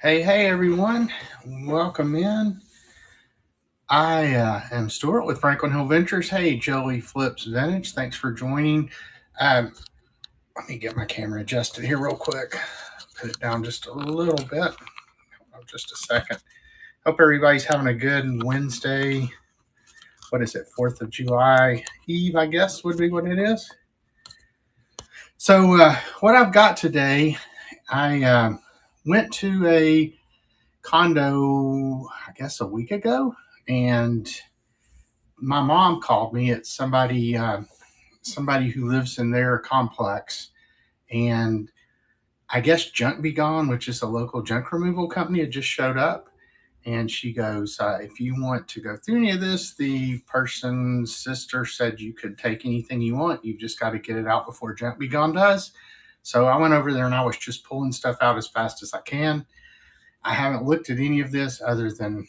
Hey, everyone. Welcome in. I am Stuart with Franklin Hill Ventures. Hey, Joey Flips Vintage. Thanks for joining. Um, Let me get my camera adjusted here real quick. Put it down just a little bit. Just a second. Hope everybody's having a good Wednesday. What is it? 4th of July Eve, I guess, would be what it is. So, what I've got today, I went to a condo, I guess, a week ago, and my mom called me. It's somebody who lives in their complex, and I guess Junk Be Gone, which is a local junk removal company, had just showed up. And she goes, if you want to go through any of this, the person's sister said you could take anything you want. You've just got to get it out before Junk Be Gone does. So I went over there and I was just pulling stuff out as fast as I can. I haven't looked at any of this other than,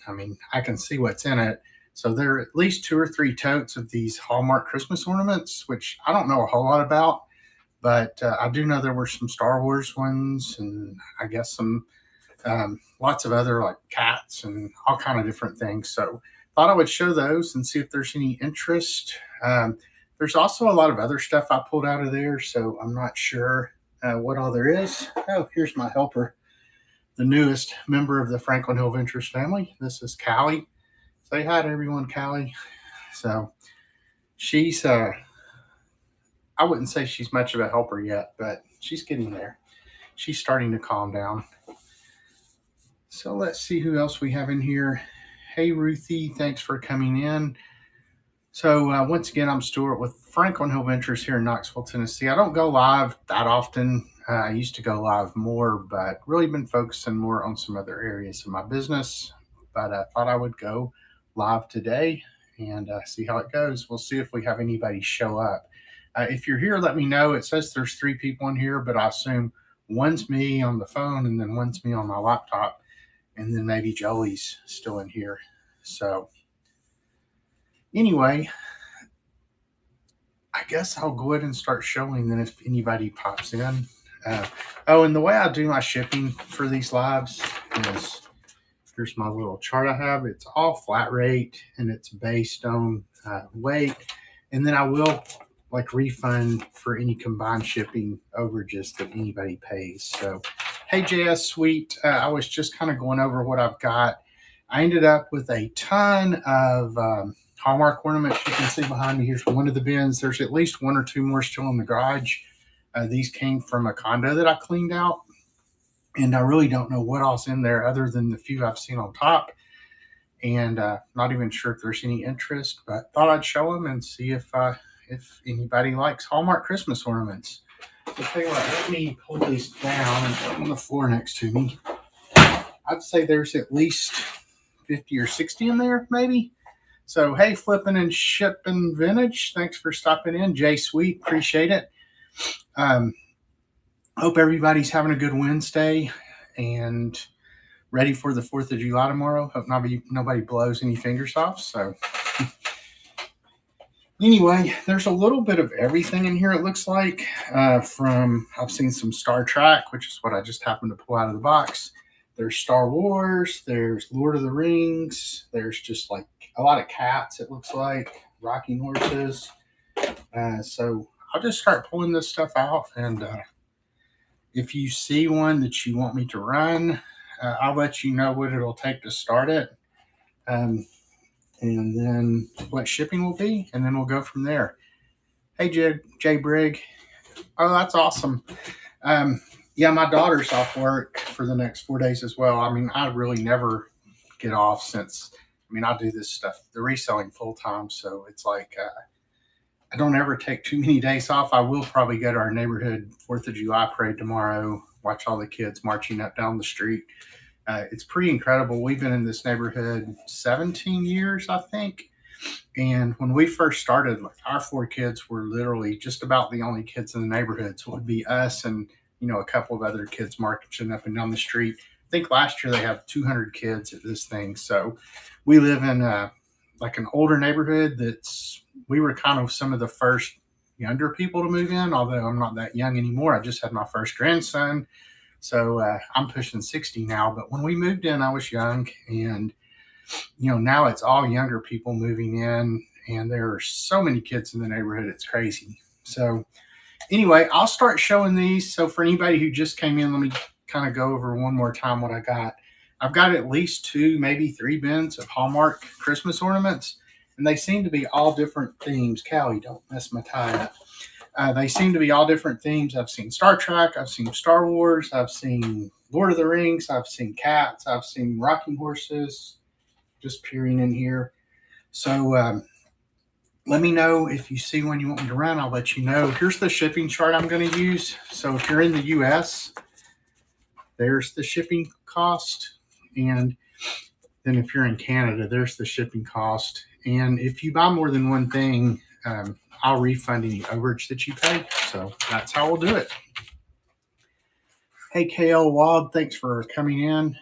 I can see what's in it. So there are at least 2 or 3 totes of these Hallmark Christmas ornaments, which I don't know a whole lot about, but I do know there were some Star Wars ones, and I guess some lots of other like cats and all kind of different things. So thought I would show those and see if there's any interest. There's also a lot of other stuff I pulled out of there, so I'm not sure what all there is. Oh, here's my helper, the newest member of the Franklin Hill Ventures family. This is Callie. Say hi to everyone, Callie. So she's, I wouldn't say she's much of a helper yet, but she's getting there. She's starting to calm down. So let's see who else we have in here. Hey, Ruthie, thanks for coming in. So once again, I'm Stuart with Franklin Hill Ventures here in Knoxville, Tennessee. I don't go live that often. I used to go live more, but really been focusing more on some other areas of my business. But I thought I would go live today and see how it goes. We'll see if we have anybody show up. If you're here, let me know. It says there's 3 people in here, but I assume one's me on the phone and then one's me on my laptop, and then maybe Joey's still in here. So anyway, I guess I'll go ahead and start showing then if anybody pops in. And the way I do my shipping for these lives is, here's my little chart I have. It's all flat rate and it's based on weight. And then I will refund for any combined shipping overages that anybody pays. So, hey, JS Sweet, I was just kind of going over what I've got. I ended up with a ton of Hallmark ornaments. You can see behind me, here's one of the bins. There's at least 1 or 2 more still in the garage. These came from a condo that I cleaned out, and I really don't know what else in there other than the few I've seen on top, and not even sure if there's any interest, but thought I'd show them and see if anybody likes Hallmark Christmas ornaments. So tell you what, let me pull these down and put them on the floor next to me. I'd say there's at least 50 or 60 in there, maybe. So, hey, Flipping and Shipping Vintage, thanks for stopping in. Jay Sweet, appreciate it. Hope everybody's having a good Wednesday and ready for the 4th of July tomorrow. Hope nobody blows any fingers off. So anyway, there's a little bit of everything in here, it looks like. I've seen some Star Trek, which is what I just happened to pull out of the box. There's Star Wars, there's Lord of the Rings, there's just like a lot of cats, it looks like, rocking horses. So I'll just start pulling this stuff out, and if you see one that you want me to run, I'll let you know what it'll take to start it, and then what shipping will be, and then we'll go from there. Hey, Jay Brigg. Oh, that's awesome. Yeah, my daughter's off work for the next 4 days as well. I really never get off since, I do this stuff, the reselling full time. So it's like, I don't ever take too many days off. I will probably go to our neighborhood 4th of July parade tomorrow, watch all the kids marching up down the street. It's pretty incredible. We've been in this neighborhood 17 years, I think. And when we first started, our 4 kids were literally just about the only kids in the neighborhood. So it would be us and, a couple of other kids marching up and down the street. I think last year they have 200 kids at this thing. So we live in an older neighborhood we were kind of some of the first younger people to move in, although I'm not that young anymore. I just had my first grandson So I'm pushing 60 now. But when we moved in, I was young, and now it's all younger people moving in, and there are so many kids in the neighborhood. It's crazy. So anyway, I'll start showing these. So for anybody who just came in, let me kind of go over one more time what I got. I've got at least 2, maybe 3 bins of Hallmark Christmas ornaments, and they seem to be all different themes. Callie, don't mess my tie up. They seem to be all different themes. I've seen Star Trek, I've seen Star Wars, I've seen Lord of the Rings, I've seen cats, I've seen rocking horses, just peering in here. So let me know if you see one you want me to run. I'll let you know. Here's the shipping chart I'm going to use. So if you're in the US, there's the shipping cost. And then if you're in Canada, there's the shipping cost. And if you buy more than one thing, I'll refund any overage that you pay. So that's how we'll do it. Hey, KL Wald, thanks for coming in.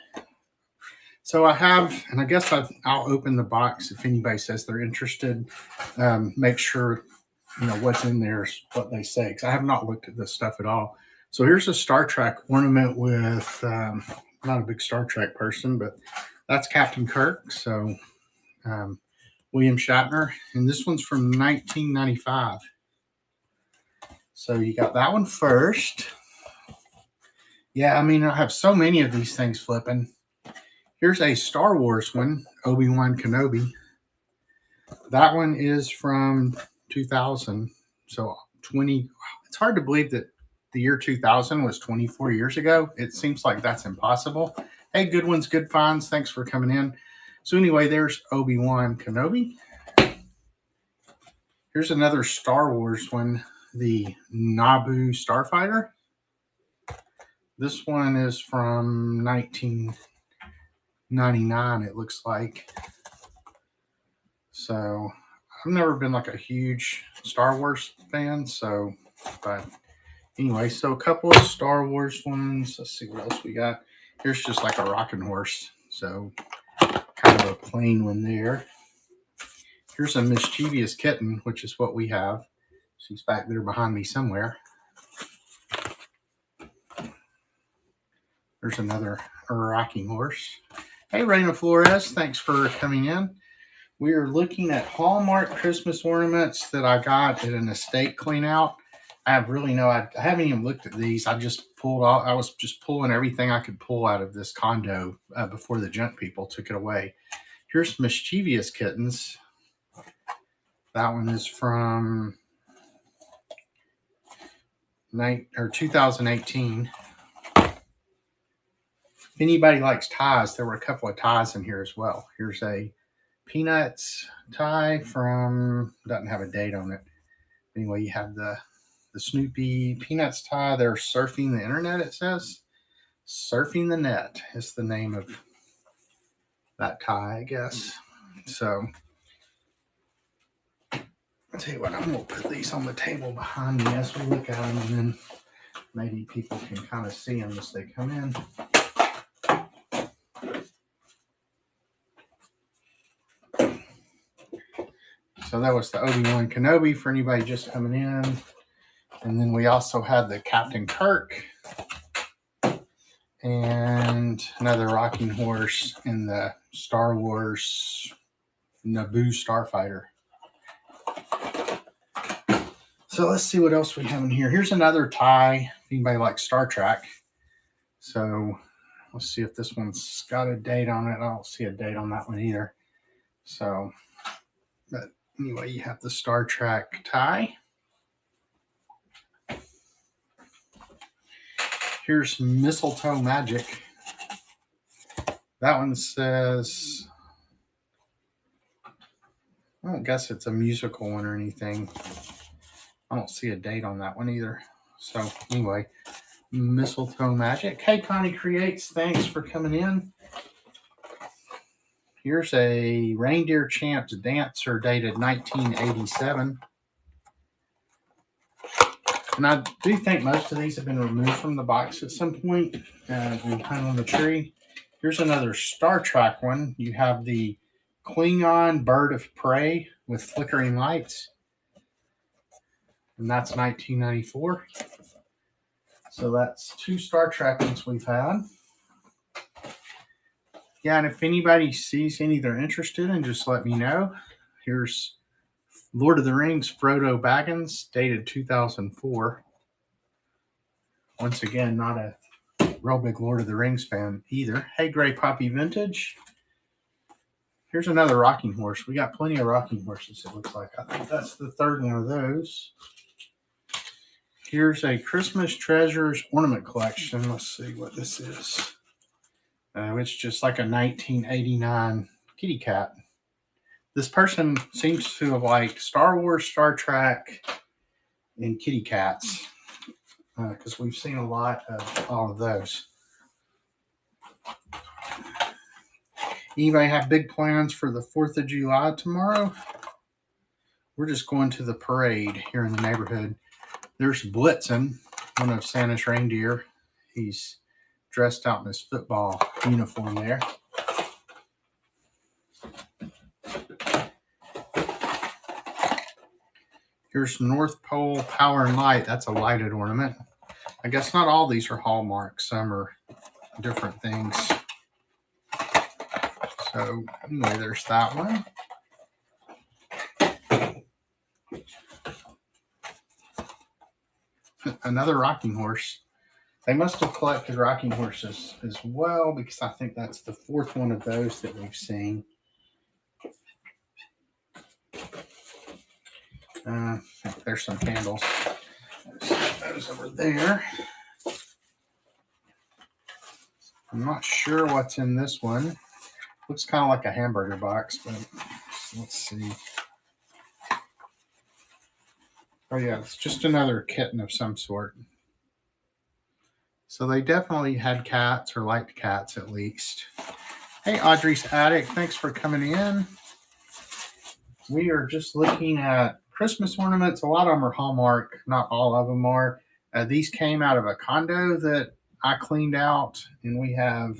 So I have, and I guess I'll open the box if anybody says they're interested. Make sure what's in there is what they say, because I have not looked at this stuff at all. So here's a Star Trek ornament with, I'm not a big Star Trek person, but that's Captain Kirk. So William Shatner, and this one's from 1995. So you got that one first. Yeah, I mean, I have so many of these things flipping. Here's a Star Wars one, Obi-Wan Kenobi. That one is from 2000. So 20, it's hard to believe that the year 2000 was 24 years ago. It seems like that's impossible. Hey, good ones, good finds. Thanks for coming in. So anyway, there's Obi-Wan Kenobi. Here's another Star Wars one, the Naboo Starfighter. This one is from 1999, it looks like. So I've never been like a huge Star Wars fan, but anyway, so a couple of Star Wars ones. Let's see what else we got. Here's just like a rocking horse, so kind of a plain one there. Here's a mischievous kitten, which is what we have. She's back there behind me somewhere. There's another rocking horse. Hey, Raina Flores, thanks for coming in. We are looking at Hallmark Christmas ornaments that I got at an estate clean out. I haven't even looked at these. I was just pulling everything I could pull out of this condo before the junk people took it away. Here's Mischievous Kittens. That one is from 2018. If anybody likes ties, there were a couple of ties in here as well. Here's a Peanuts tie from, doesn't have a date on it. Anyway, you have the Snoopy Peanuts tie. They're surfing the internet, it says. Surfing the Net is the name of that tie, I guess. So, I'll tell you what, I'm going to put these on the table behind me as we look at them, and then maybe people can kind of see them as they come in. So that was the Obi-Wan Kenobi for anybody just coming in. And then we also had the Captain Kirk and another rocking horse in the Star Wars Naboo Starfighter. So let's see what else we have in here. Here's another tie, if anybody likes Star Trek. So let's see if this one's got a date on it. I don't see a date on that one either. So, but anyway, you have the Star Trek tie. Here's Mistletoe Magic. That one says, I don't guess it's a musical one or anything. I don't see a date on that one either. So anyway, Mistletoe Magic. Hey, Connie Creates, thanks for coming in. Here's a Reindeer Champs Dancer dated 1987. And I do think most of these have been removed from the box at some point and hung on the tree. Here's another Star Trek one. You have the Klingon Bird of Prey with flickering lights. And that's 1994. So that's 2 Star Trek ones we've had. Yeah, and if anybody sees any they're interested in, just let me know. Here's Lord of the Rings, Frodo Baggins, dated 2004. Once again, not a real big Lord of the Rings fan either. Hey, Gray Poppy Vintage. Here's another rocking horse. We got plenty of rocking horses, it looks like. I think that's the third one of those. Here's a Christmas Treasures ornament collection. Let's see what this is. It's just like a 1989 kitty cat. This person seems to have liked Star Wars, Star Trek, and kitty cats, because we've seen a lot of all of those. Anybody have big plans for the 4th of July tomorrow? We're just going to the parade here in the neighborhood. There's Blitzen, one of Santa's reindeer. He's dressed out in his football uniform there. Here's North Pole Power and Light. That's a lighted ornament. I guess not all these are Hallmark. Some are different things. So anyway, there's that one. Another rocking horse. They must have collected rocking horses as well, because I think that's the 4th one of those that we've seen. There's some candles. Those over there. I'm not sure what's in this one. Looks kind of like a hamburger box, but let's see. Oh yeah, it's just another kitten of some sort. So they definitely had cats, or liked cats at least. Hey, Audrey's Attic, thanks for coming in. We are just looking at Christmas ornaments. A lot of them are Hallmark, not all of them are. These came out of a condo that I cleaned out, and we have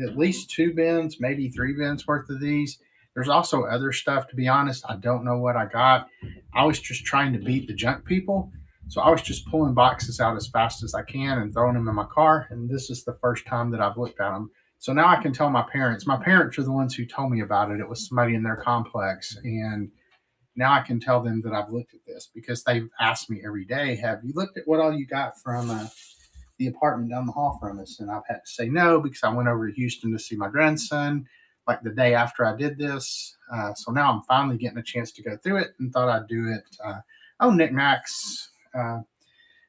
at least 2 bins, maybe 3 bins worth of these. There's also other stuff. To be honest, I don't know what I got. I was just trying to beat the junk people. So I was just pulling boxes out as fast as I can and throwing them in my car. And this is the first time that I've looked at them. So now I can tell my parents. My parents are the ones who told me about it. It was somebody in their complex. And now I can tell them that I've looked at this, because they've asked me every day, have you looked at what all you got from the apartment down the hall from us? And I've had to say no, because I went over to Houston to see my grandson like the day after I did this. So now I'm finally getting a chance to go through it, and thought I'd do it. Knickknacks,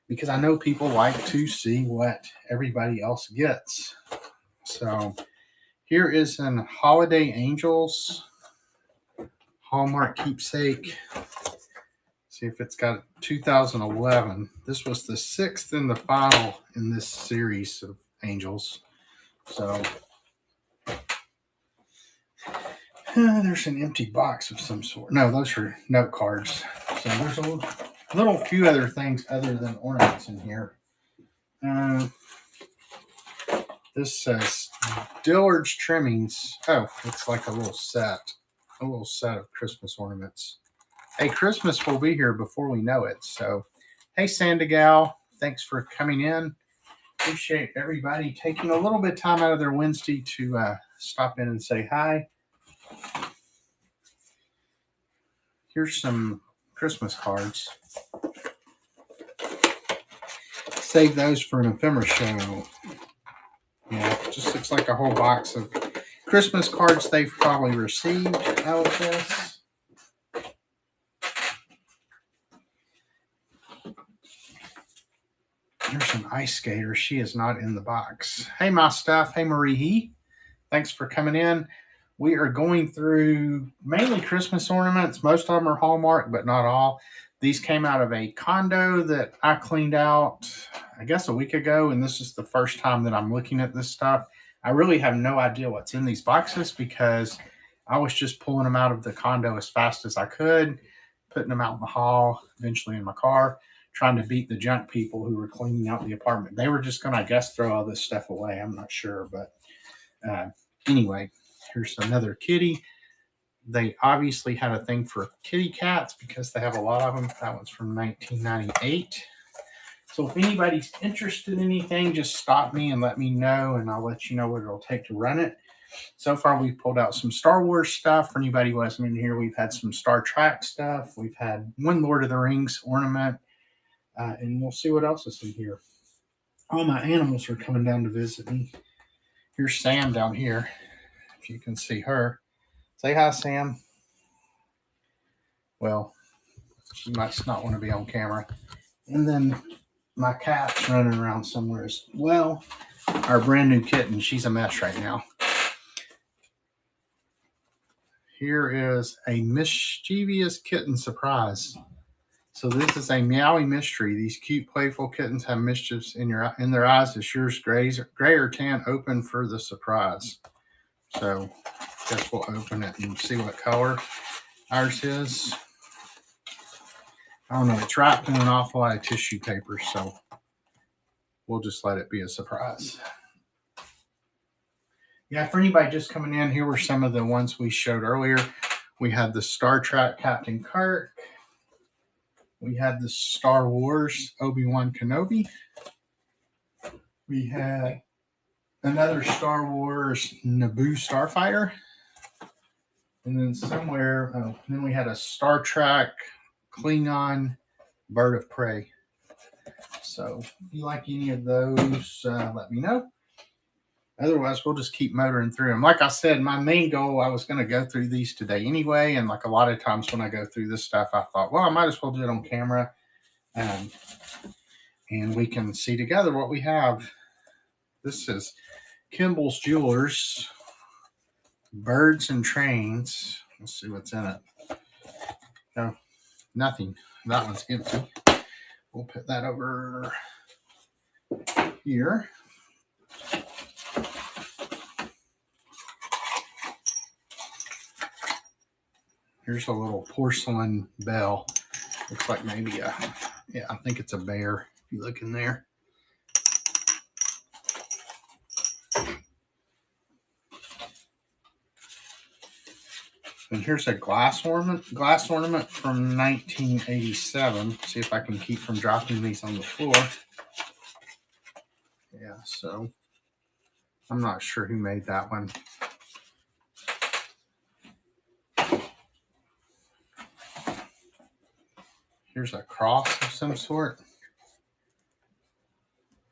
because I know people like to see what everybody else gets. So here is an Holiday Angels Hallmark keepsake. See if it's got 2011. This was the 6th and the final in this series of angels. So there's an empty box of some sort. No, those are note cards. So there's a little few other things other than ornaments in here. This says Dillard's Trimmings. Oh, it's like a little set of Christmas ornaments. Hey, Christmas will be here before we know it. So, hey, Sandagal, thanks for coming in. Appreciate everybody taking a little bit of time out of their Wednesday to stop in and say hi. Here's some Christmas cards. Save those for an ephemera show. Yeah, it just looks like a whole box of Christmas cards they've probably received out of this. Here's an ice skater. She is not in the box. Hey, my stuff. Hey, Marie. Thanks for coming in. We are going through mainly Christmas ornaments. Most of them are Hallmark, but not all. These came out of a condo that I cleaned out, I guess, a week ago, and this is the first time that I'm looking at this stuff. I really have no idea what's in these boxes, because I was just pulling them out of the condo as fast as I could, putting them out in the hall, eventually in my car, trying to beat the junk people who were cleaning out the apartment. They were just going to, I guess, throw all this stuff away. I'm not sure, but anyway, here's another kitty. They obviously had a thing for kitty cats, because they have a lot of them. That one's from 1998. So if anybody's interested in anything, just stop me and let me know, and I'll let you know what it'll take to run it. So far, we've pulled out some Star Wars stuff. For anybody who wasn't in here, we've had some Star Trek stuff. We've had one Lord of the Rings ornament, and we'll see what else is in here. All my animals are coming down to visit me. Here's Sam down here, if you can see her. Say hi, Sam. Well, she might not want to be on camera. And then my cat's running around somewhere as well. Our brand new kitten, she's a mess right now. Here is a mischievous kitten surprise. So this is a meowie mystery. These cute, playful kittens have mischiefs in their eyes. Is yours gray or tan? Open for the surprise. So guess we'll open it and see what color ours is. I don't know. It's wrapped in an awful lot of tissue paper, so we'll just let it be a surprise. Yeah, for anybody just coming in, here were some of the ones we showed earlier. We had the Star Trek Captain Kirk. We had the Star Wars Obi-Wan Kenobi. We had another Star Wars Naboo Starfighter. And then then we had a Star Trek Klingon Bird of Prey. So if you like any of those, let me know. Otherwise, we'll just keep motoring through them. Like I said, my main goal, I was going to go through these today anyway. And like a lot of times when I go through this stuff, I thought, well, I might as well do it on camera. And we can see together what we have. This is Kimball's Jewelers, Birds and Trains. Let's see what's in it. No, nothing. That one's empty. We'll put that over here. Here's a little porcelain bell. Looks like maybe I think it's a bear. If you look in there. And here's a glass ornament from 1987. See if I can keep from dropping these on the floor. Yeah, so I'm not sure who made that one. Here's a cross of some sort.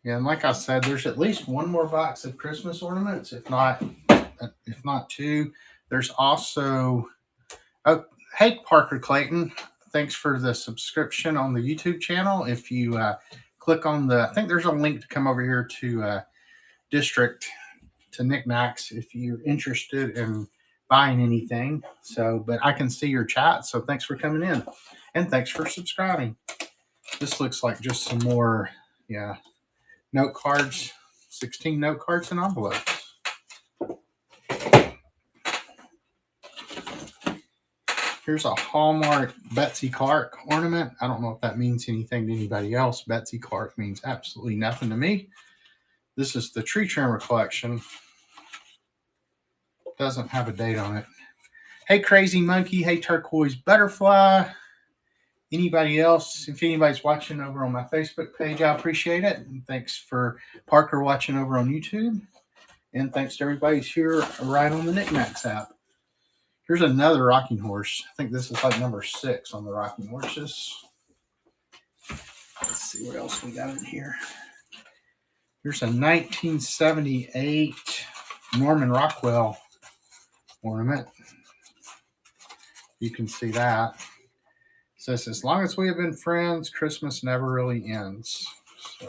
Yeah, and like I said, there's at least one more box of Christmas ornaments, if not two. There's also, oh, hey, Parker Clayton, thanks for the subscription on the YouTube channel. If you click on I think there's a link to come over here to District to Knickknacks if you're interested in buying anything. So, but I can see your chat, so thanks for coming in. And thanks for subscribing. This looks like just some more, note cards, 16 note cards and envelopes. Here's a Hallmark Betsy Clark ornament. I don't know if that means anything to anybody else. Betsy Clark means absolutely nothing to me. This is the Tree Trimmer collection. Doesn't have a date on it. Hey, Crazy Monkey. Hey, Turquoise Butterfly. Anybody else, if anybody's watching over on my Facebook page, I appreciate it. And thanks for Parker watching over on YouTube. And thanks to everybody who's here right on the Knickknacks app. Here's another rocking horse. I think this is like number 6 on the rocking horses. Let's see what else we got in here. Here's a 1978 Norman Rockwell ornament. You can see that. It says, as long as we have been friends, Christmas never really ends. So,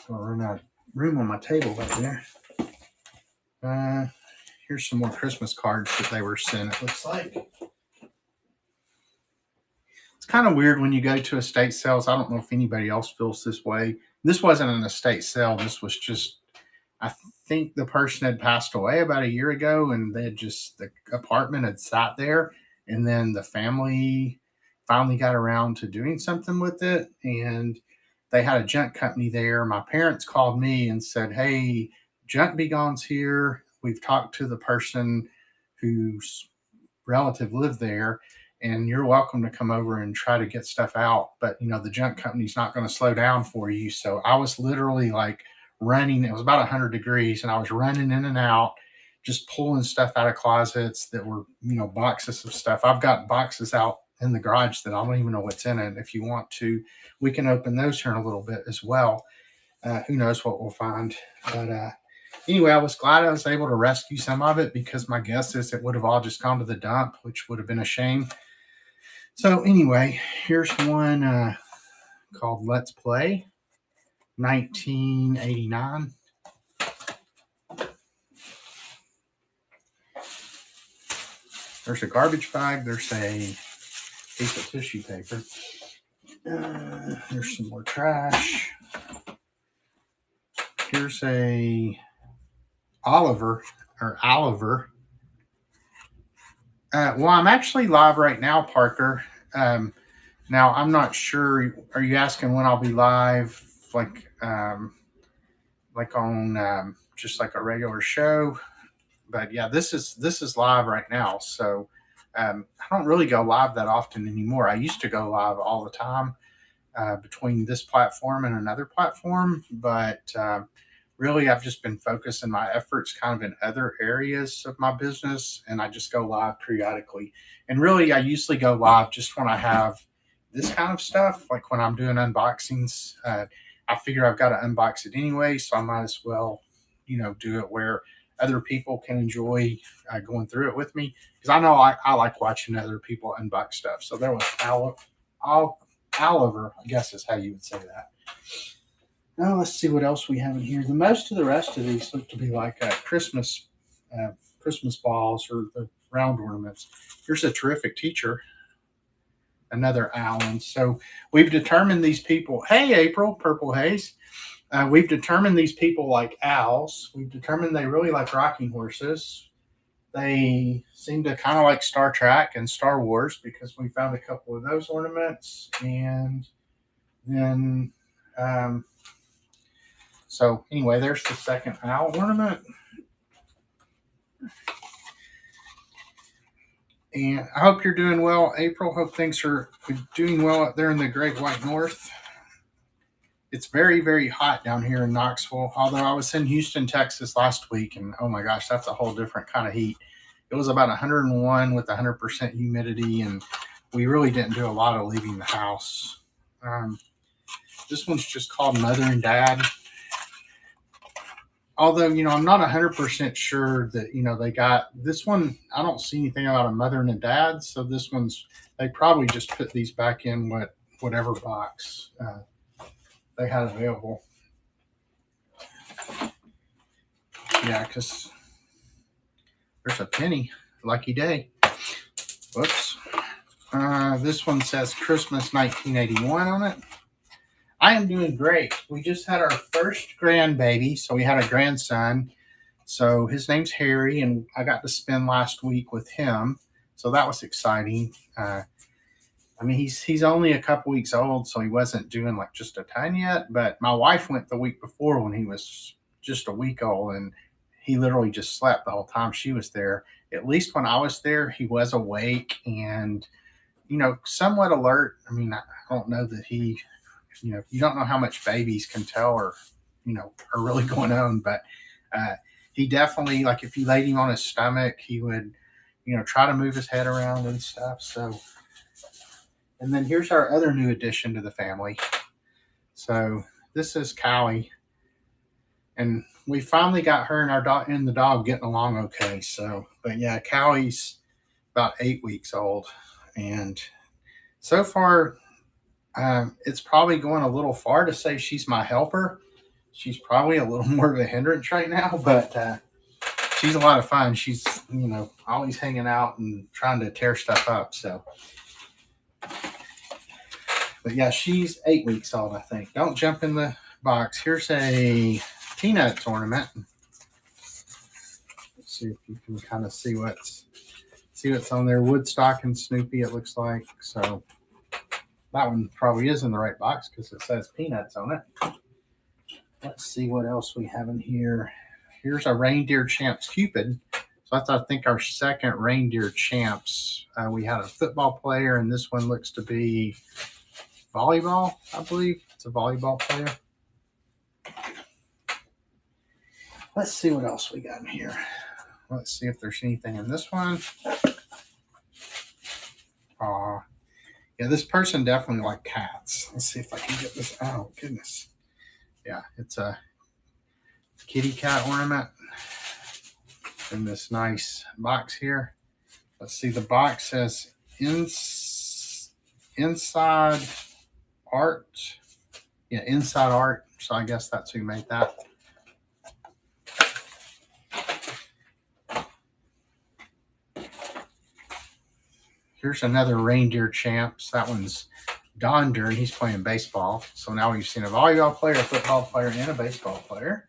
I'll run out of room on my table right there. Here's some more Christmas cards that they were sent, it looks like. It's kind of weird when you go to estate sales. I don't know if anybody else feels this way. This wasn't an estate sale. This was just, I think the person had passed away about a year ago, and they had the apartment had sat there. And then the family finally got around to doing something with it. And they had a junk company there. My parents called me and said, hey, Junk Be Gone's here. We've talked to the person whose relative lived there. and you're welcome to come over and try to get stuff out. But, the junk company's not going to slow down for you. So I was literally like running. It was about 100 degrees, and I was running in and out, just pulling stuff out of closets that were, boxes of stuff. I've got boxes out in the garage that I don't even know what's in it. If you want to, we can open those here in a little bit as well. Who knows what we'll find. But anyway, I was glad I was able to rescue some of it, because my guess is it would have all just gone to the dump, which would have been a shame. So anyway, here's one called Let's Play, 1989. There's a garbage bag. There's a piece of tissue paper. There's some more trash. Here's a Oliver. Well, I'm actually live right now, Parker. Now, I'm not sure. Are you asking when I'll be live, like on just like a regular show? But yeah, this is live right now. So I don't really go live that often anymore. I used to go live all the time between this platform and another platform, but really I've just been focusing my efforts kind of in other areas of my business, and I just go live periodically. And really, I usually go live just when I have this kind of stuff, like when I'm doing unboxings. I figure I've got to unbox it anyway, so I might as well, do it where other people can enjoy going through it with me, because I know I like watching other people unbox stuff. So there was Oliver, I guess is how you would say that. Now let's see what else we have in here. Most of the rest of these look to be like Christmas balls, or the round ornaments. Here's a terrific teacher, another Allen. So we've determined these people. Hey, April, Purple Haze. We've determined these people like owls. We've determined they really like rocking horses. They seem to kind of like Star Trek and Star Wars, because we found a couple of those ornaments. And then, so anyway, there's the second owl ornament. And I hope you're doing well, April. Hope things are doing well up there in the Great White North. It's very, very hot down here in Knoxville. Although I was in Houston, Texas last week, and oh my gosh, that's a whole different kind of heat. It was about 101 with 100% humidity, and we really didn't do a lot of leaving the house. This one's just called Mother and Dad. Although, I'm not 100% sure that, they got this one. I don't see anything about a mother and a dad. So this one's, they probably just put these back in whatever box they had available. Yeah, because there's a penny. Lucky day. Whoops. This one says Christmas 1981 on it. I am doing great. We just had our first grandbaby, so we had a grandson. So his name's Harry, and I got to spend last week with him. So that was exciting. He's only a couple weeks old, so he wasn't doing like just a ton yet. But my wife went the week before when he was just a week old, and he literally just slept the whole time she was there. At least when I was there, he was awake and, somewhat alert. I don't know that he... you don't know how much babies can tell or, are really going on, but he definitely, like if you laid him on his stomach, he would, try to move his head around and stuff. So, and then here's our other new addition to the family. So this is Callie, and we finally got her and our dog and the dog getting along okay. So, but yeah, Callie's about 8 weeks old, and so far, it's probably going a little far to say she's my helper. She's probably a little more of a hindrance right now, but she's a lot of fun. She's, always hanging out and trying to tear stuff up. So, but yeah, she's 8 weeks old, I think. Don't jump in the box. Here's a Peanuts ornament. Let's see if you can kind of see what's on there. Woodstock and Snoopy, it looks like. So that one probably is in the right box because it says Peanuts on it. Let's see what else we have in here. Here's a Reindeer Champs Cupid. So that's, I think, our second reindeer champs. We had a football player, and this one looks to be volleyball, I believe. It's a volleyball player. Let's see what else we got in here. Let's see if there's anything in this one. Yeah, this person definitely liked cats. Let's see if I can get this. Oh, goodness. Yeah, it's a kitty cat ornament in this nice box here. Let's see, the box says inside art. Yeah, inside art. So I guess that's who made that. Here's another reindeer champs. That one's Donder, and he's playing baseball. So now we've seen a volleyball player, a football player, and a baseball player.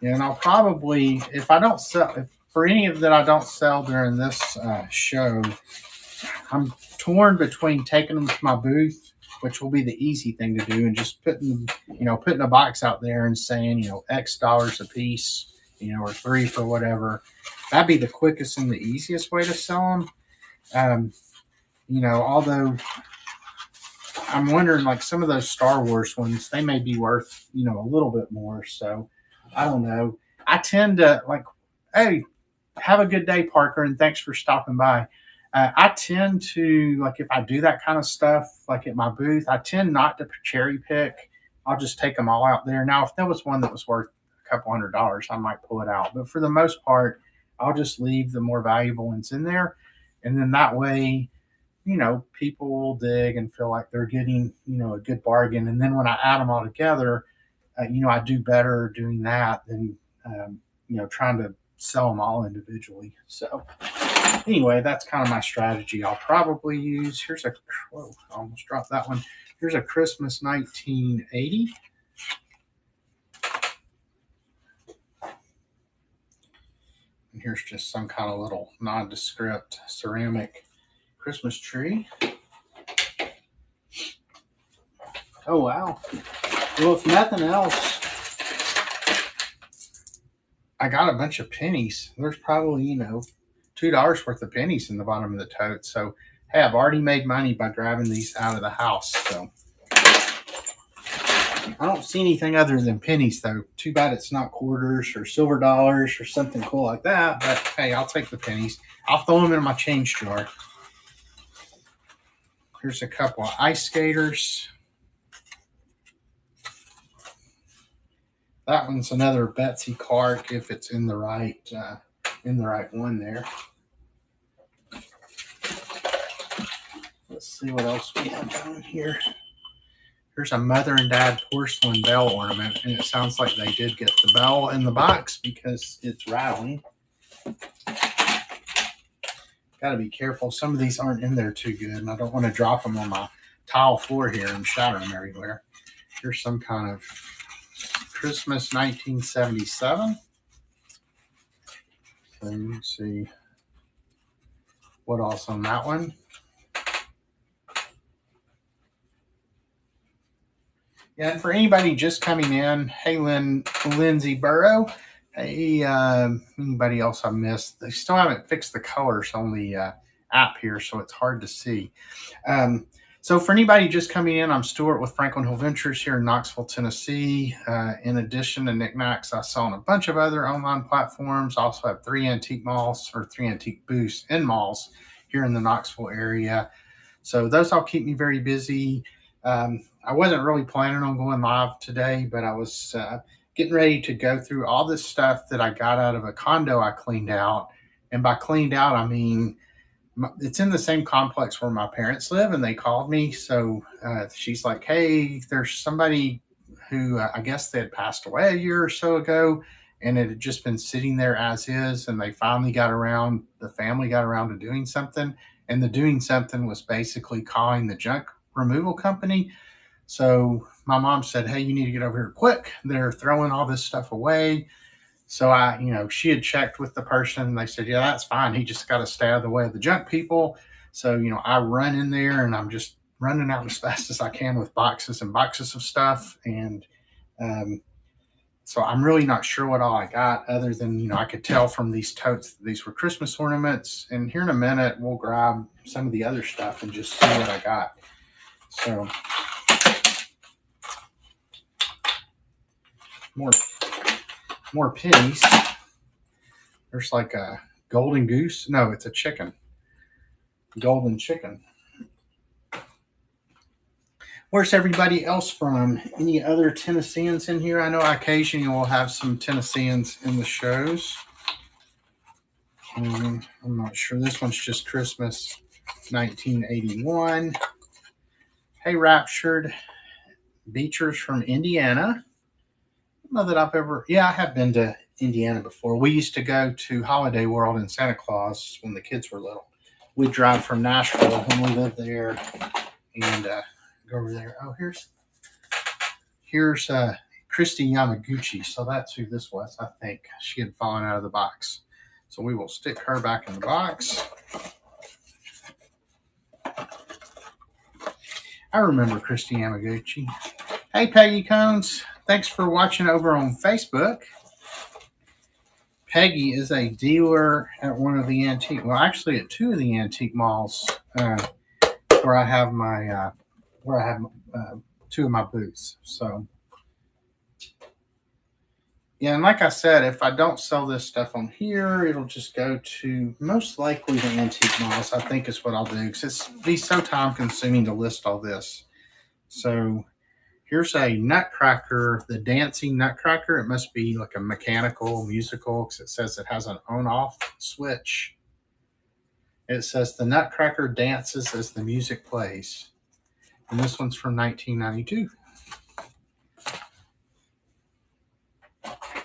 Yeah, and I'll probably, if I don't sell, if for any of that I don't sell during this show, I'm torn between taking them to my booth, which will be the easy thing to do, and just putting a box out there and saying, X dollars a piece, or $3 for whatever. That'd be the quickest and the easiest way to sell them. Although I'm wondering, like some of those Star Wars ones, they may be worth, a little bit more. So I don't know. I tend to hey, have a good day, Parker, and thanks for stopping by. I tend to, if I do that kind of stuff, like at my booth, I tend not to cherry pick. I'll just take them all out there. Now, if there was one that was worth a couple $100, I might pull it out. But for the most part, I'll just leave the more valuable ones in there. And then that way, people will dig and feel like they're getting, a good bargain. And then when I add them all together, I do better doing that than, trying to sell them all individually. So anyway, that's kind of my strategy. I'll probably use, whoa, I almost dropped that one. Here's a Christmas 1980. And here's just some kind of little nondescript ceramic Christmas tree. Oh, wow. Well, if nothing else, I got a bunch of pennies. There's probably, $2 worth of pennies in the bottom of the tote. So, hey, I've already made money by grabbing these out of the house. So, I don't see anything other than pennies, though. Too bad it's not quarters or silver dollars or something cool like that. But, hey, I'll take the pennies. I'll throw them in my change jar. Here's a couple of ice skaters. That one's another Betsy Clark if it's in the right one there. Let's see what else we have down here. Here's a mother and dad porcelain bell ornament, and it sounds like they did get the bell in the box because it's rattling. Got to be careful. Some of these aren't in there too good, and I don't want to drop them on my tile floor here and shatter them everywhere. Here's some kind of Christmas 1977. So you can see what else on that one. Yeah, and for anybody just coming in, hey, Lindsay Burrow. Hey, anybody else I missed? They still haven't fixed the colors on the app here, so it's hard to see. So for anybody just coming in, I'm Stuart with Franklin Hill Ventures here in Knoxville, Tennessee. In addition to knickknacks, I sell on a bunch of other online platforms. I also have 3 antique booths in malls here in the Knoxville area. So those all keep me very busy. I wasn't really planning on going live today, but I was getting ready to go through all this stuff that I got out of a condo I cleaned out. And by cleaned out, I mean, it's in the same complex where my parents live, and they called me. So she's like, hey, there's somebody who I guess they had passed away a year or so ago, and it had just been sitting there as is. And they finally the family got around to doing something. And the doing something was basically calling the junk removal company. So my mom said, hey, you need to get over here quick. They're throwing all this stuff away. So she had checked with the person, and they said, yeah, that's fine. He just got to stay out of the way of the junk people. So, I run in there, and I'm just running out as fast as I can with boxes and boxes of stuff. And So I'm really not sure what all I got, other than, I could tell from these totes that these were Christmas ornaments. And here in a minute, we'll grab some of the other stuff and just see what I got. So more pennies. There's like a golden goose. No, it's a chicken. Golden chicken. Where's everybody else from? Any other Tennesseans in here? I know occasionally we'll have some Tennesseans in the shows. I'm not sure. This one's just Christmas 1981. Hey, Raptured. Beechers from Indiana. I don't know that I've ever... Yeah, I have been to Indiana before. We used to go to Holiday World in Santa Claus when the kids were little. We'd drive from Nashville when we lived there and go over there. Oh, here's Christy Yamaguchi. So that's who this was, I think. She had fallen out of the box. So we will stick her back in the box. I remember Christy Yamaguchi. Hey, Peggy Cones. Thanks for watching over on Facebook. Peggy is a dealer at one of the antique, well, actually at two of the antique malls where I have my two of my booths. So yeah, and like I said, if I don't sell this stuff on here, it'll just go to most likely the antique malls, I think is what I'll do, because it's be so time consuming to list all this. So here's a Nutcracker, the dancing Nutcracker. It must be like a mechanical, musical, because it says it has an on-off switch. It says the Nutcracker dances as the music plays. And this one's from 1992.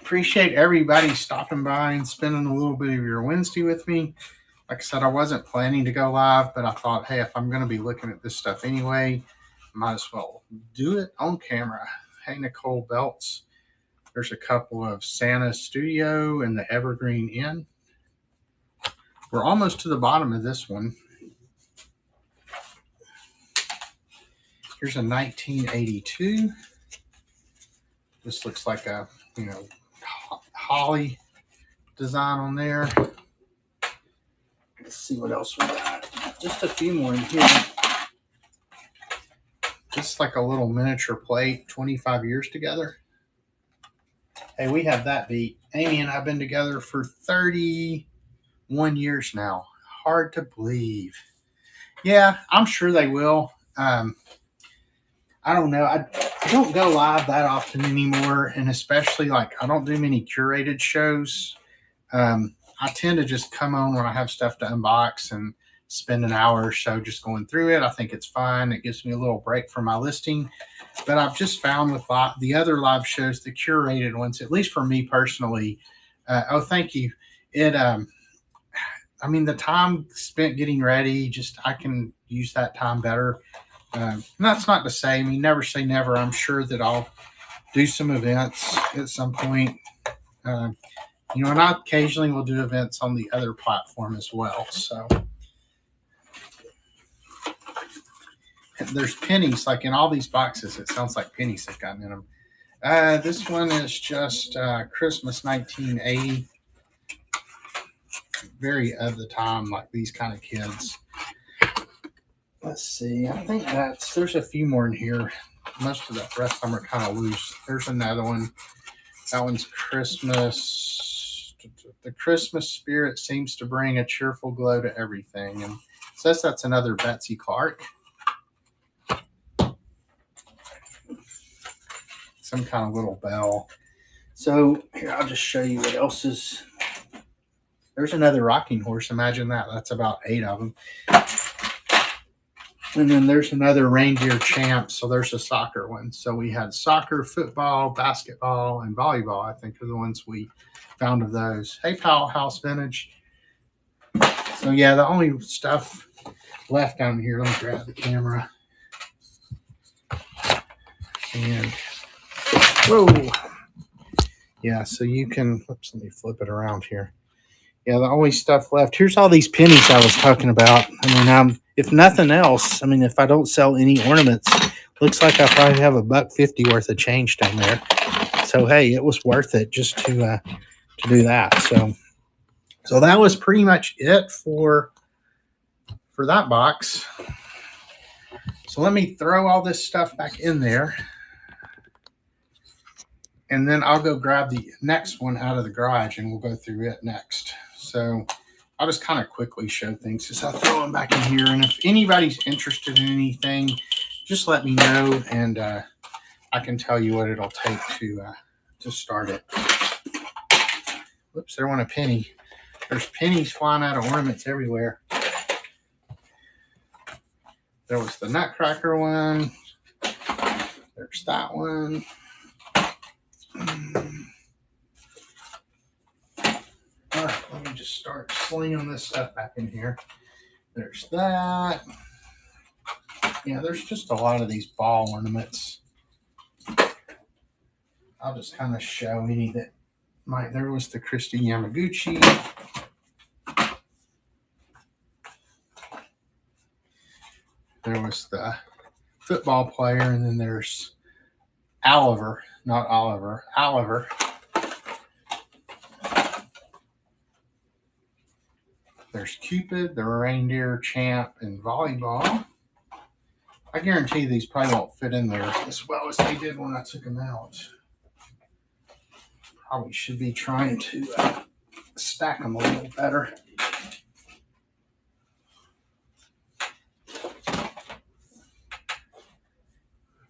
Appreciate everybody stopping by and spending a little bit of your Wednesday with me. Like I said, I wasn't planning to go live, but I thought, hey, if I'm going to be looking at this stuff anyway, might as well do it on camera. Hey, Nicole Belts. There's a couple of Santa Studio and the Evergreen Inn. We're almost to the bottom of this one. Here's a 1982. This looks like a, holly design on there. Let's see what else we got. Just a few more in here. This is like a little miniature plate, 25 years together. Hey, we have that beat. Amy and I have been together for 31 years now. Hard to believe. Yeah, I'm sure they will. I don't know. I don't go live that often anymore, and especially I don't do many curated shows. I tend to just come on when I have stuff to unbox and spend an hour or so just going through it. I think it's fine. It gives me a little break from my listing. But I've just found with the other live shows, the curated ones, at least for me personally, oh, thank you. The time spent getting ready, I can use that time better. That's not to say, never say never. I'm sure that I'll do some events at some point. And I occasionally will do events on the other platform as well. So there's pennies, like in all these boxes. It sounds like pennies have gotten in them. This one is just Christmas 1980. Very of the time, like these kind of kids. Let's see. I think there's a few more in here. Most of the rest of them are kind of loose. There's another one. That one's Christmas. The Christmas spirit seems to bring a cheerful glow to everything. And it says that's another Betsy Clark. Some kind of little bell. So here, I'll just show you what else is. There's another rocking horse. Imagine that. That's about 8 of them. And then there's another reindeer champ. So there's a soccer one. So we had soccer, football, basketball, and volleyball, I think, are the ones we found of those. Hey, Powerhouse Vintage. So yeah, the only stuff left down here, let me grab the camera. And whoa. Yeah, so you can, let me flip it around here. Yeah, the only stuff left. Here's all these pennies I was talking about. If nothing else, if I don't sell any ornaments, looks like I probably have $1.50 worth of change down there. So hey, it was worth it just to do that. So that was pretty much it for that box. So let me throw all this stuff back in there, and then I'll go grab the next one out of the garage and we'll go through it next. So I'll just kind of quickly show things as I throw them back in here. And if anybody's interested in anything, just let me know, and I can tell you what it'll take to start it. Whoops, there went a penny. There's pennies flying out of ornaments everywhere. There was the Nutcracker one. There's that one. All right, let me just start slinging this stuff back in here. There's that. Yeah, there's just a lot of these ball ornaments. I'll just kind of show any that might. There was the Christine Yamaguchi. There was the football player, and then there's Oliver, not Oliver, Oliver. There's Cupid, the reindeer champ, and volleyball. I guarantee these probably won't fit in there as well as they did when I took them out. Probably should be trying to stack them a little better.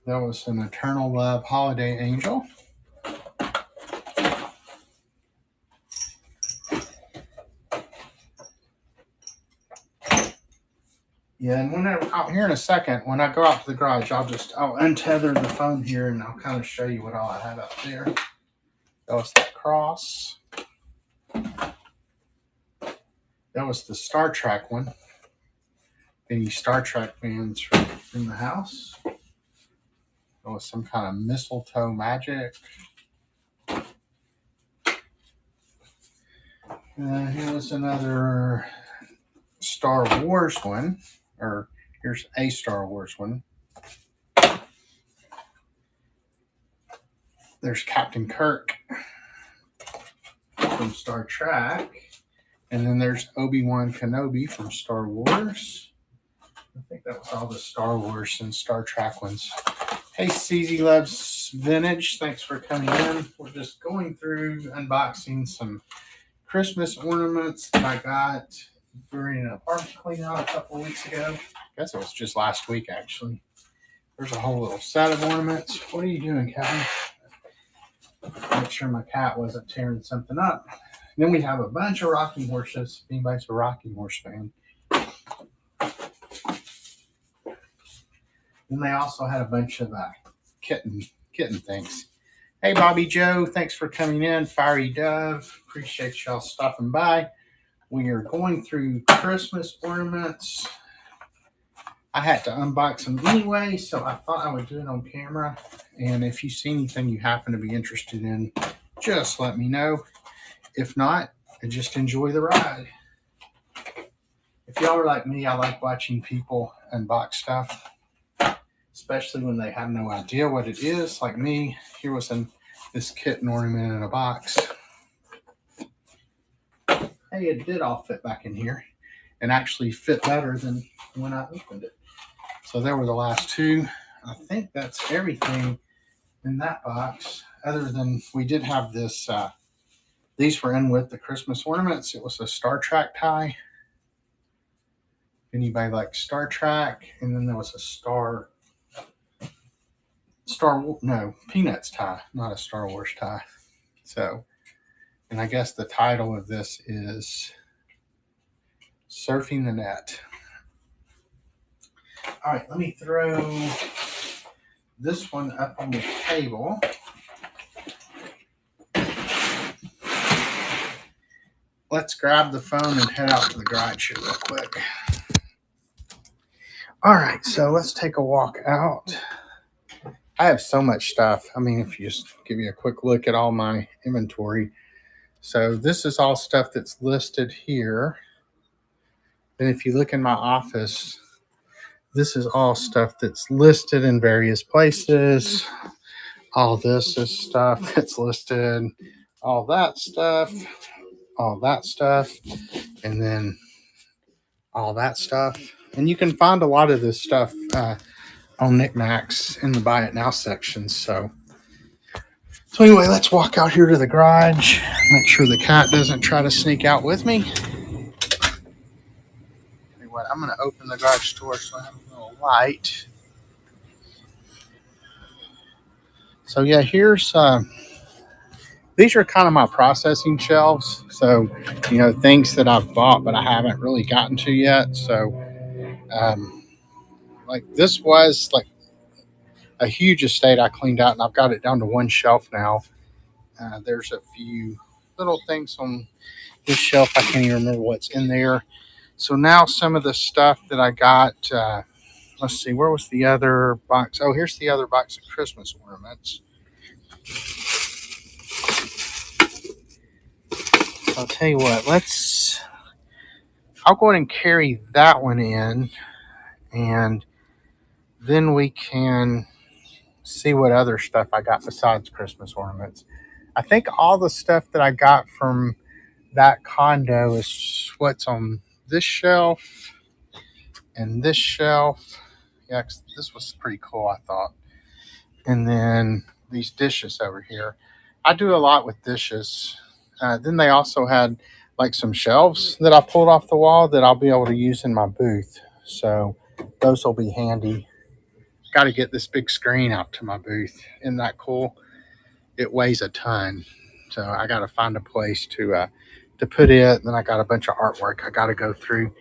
That was an Eternal Love Holiday Angel. Yeah, and when out here in a second, when I go out to the garage, I'll untether the phone here and I'll kind of show you what all I have out there. That was the cross. That was the Star Trek one. Any Star Trek fans in the house? That was some kind of mistletoe magic. Here was another Star Wars one. Or here's a Star Wars one. There's Captain Kirk from Star Trek. And then there's Obi-Wan Kenobi from Star Wars. I think that was all the Star Wars and Star Trek ones. Hey, CZ Loves Vintage. Thanks for coming in. We're just going through unboxing some Christmas ornaments that I got during an apartment clean out a couple of weeks ago. I guess it was just last week, actually. There's a whole little set of ornaments. What are you doing, Kevin? Make sure my cat wasn't tearing something up. Then we have a bunch of rocking horses. If anybody's a rocking horse fan. Then they also had a bunch of kitten things. Hey, Bobby Joe, thanks for coming in. Fiery Dove, appreciate y'all stopping by. We are going through Christmas ornaments. I had to unbox them anyway, so I thought I would do it on camera. And if you see anything you happen to be interested in, just let me know. If not, just enjoy the ride. If y'all are like me, I like watching people unbox stuff, especially when they have no idea what it is. Like me, here was this kitten ornament in a box. Hey, it did all fit back in here and actually fit better than when I opened it. So there were the last two. I think that's everything in that box, other than we did have this. These were in with the Christmas ornaments. It was a Star Trek tie. Anybody like Star Trek? And then there was a Peanuts tie, not a Star Wars tie. So, and I guess the title of this is Surfing the Net. All right, let me throw this one up on the table. Let's grab the phone and head out to the garage here real quick. All right, so let's take a walk out. I have so much stuff. I mean, if you just give me a quick look at all my inventory. So this is all stuff that's listed here. And if you look in my office, this is all stuff that's listed in various places. All this is stuff that's listed, all that stuff, all that stuff, and then all that stuff. And you can find a lot of this stuff on Knickknacks in the Buy It Now section. So anyway, let's walk out here to the garage, make sure the cat doesn't try to sneak out with me. Anyway, I'm going to open the garage door so I have a little light. So yeah, here's these are kind of my processing shelves. So, you know, things that I've bought but I haven't really gotten to yet. So, like this was like a huge estate I cleaned out, and I've got it down to one shelf now. There's a few little things on this shelf. I can't even remember what's in there. So now some of the stuff that I got, let's see, where was the other box? Oh, here's the other box of Christmas ornaments. I'll tell you what, I'll go ahead and carry that one in, and then we can see what other stuff I got besides Christmas ornaments. I think all the stuff that I got from that condo is what's on this shelf and this shelf. Yeah, this was pretty cool, I thought. And then these dishes over here. I do a lot with dishes. Then they also had like some shelves that I pulled off the wall that I'll be able to use in my booth. So those will be handy. Got to get this big screen out to my booth. Isn't that cool? It weighs a ton. So I got to find a place to put it. Then I got a bunch of artwork I got to go through.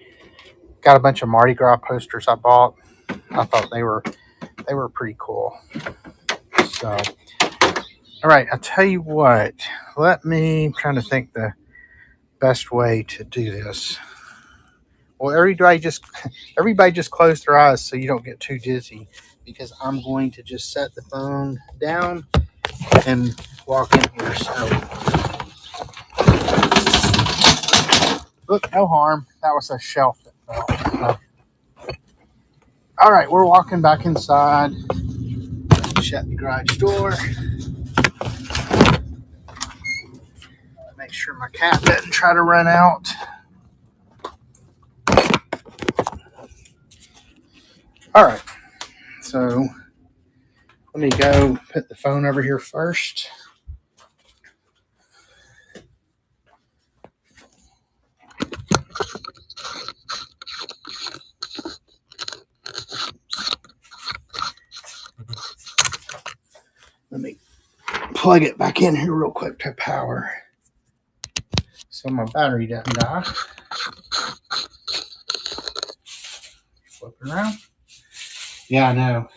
Got a bunch of Mardi Gras posters I bought. I thought they were pretty cool. So, all right, I'll tell you what. I'm trying to think the best way to do this. Well, everybody just close their eyes so you don't get too dizzy, because I'm going to just set the phone down and walk in here. So, look, no harm. That was a shelf that fell. All right, we're walking back inside. Shut the garage door. Make sure my cat doesn't try to run out. All right, so let me go put the phone over here first. Let me plug it back in here real quick to power so my battery doesn't die. Flip it around. Yeah, I know.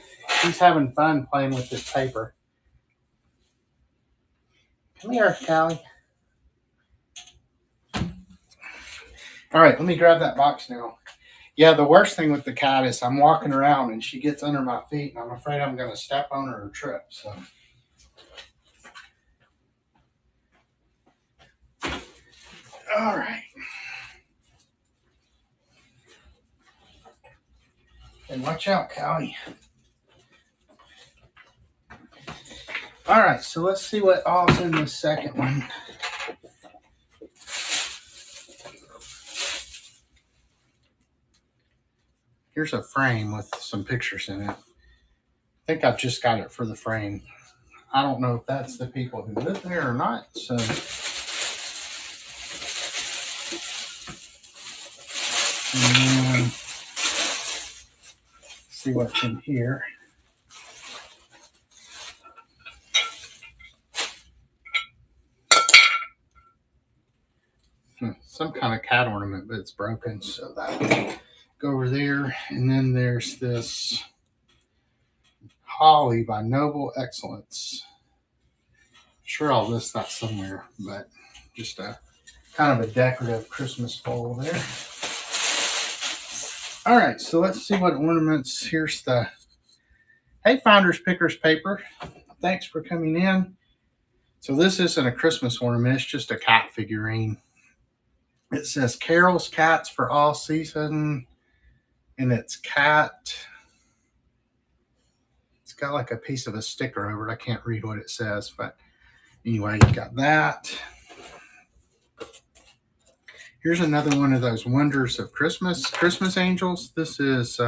He's having fun playing with this paper. Come here, Callie. All right, let me grab that box now. Yeah, the worst thing with the cat is I'm walking around and she gets under my feet, and I'm afraid I'm going to step on her or trip. So, all right. And watch out, Callie. All right, so let's see what all's in the second one. Here's a frame with some pictures in it. I think I've just got it for the frame. I don't know if that's the people who live there or not. So, and see what's in here. Some kind of cat ornament, but it's broken, so that will go over there. And then there's this Holly by Noble Excellence. I'm sure I'll list that somewhere, but just a kind of a decorative Christmas bowl there. All right, so let's see what ornaments. Here's the Hey Finders Pickers paper. Thanks for coming in. So this isn't a Christmas ornament, it's just a cat figurine. It says Carol's Cats for All Season, and it's cat got like a piece of a sticker over it. I can't read what it says, but anyway, you got that. Here's another one of those wonders of Christmas angels. This is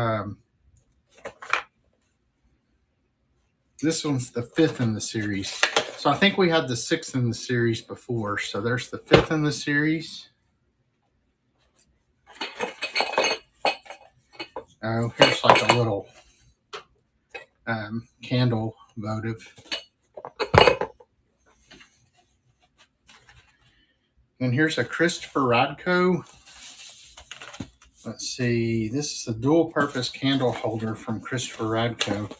this one's the 5th in the series. So I think we had the 6th in the series before. So there's the 5th in the series. Oh, here's like a little candle votive. And here's a Christopher Radko. Let's see. This is a dual purpose candle holder from Christopher Radko.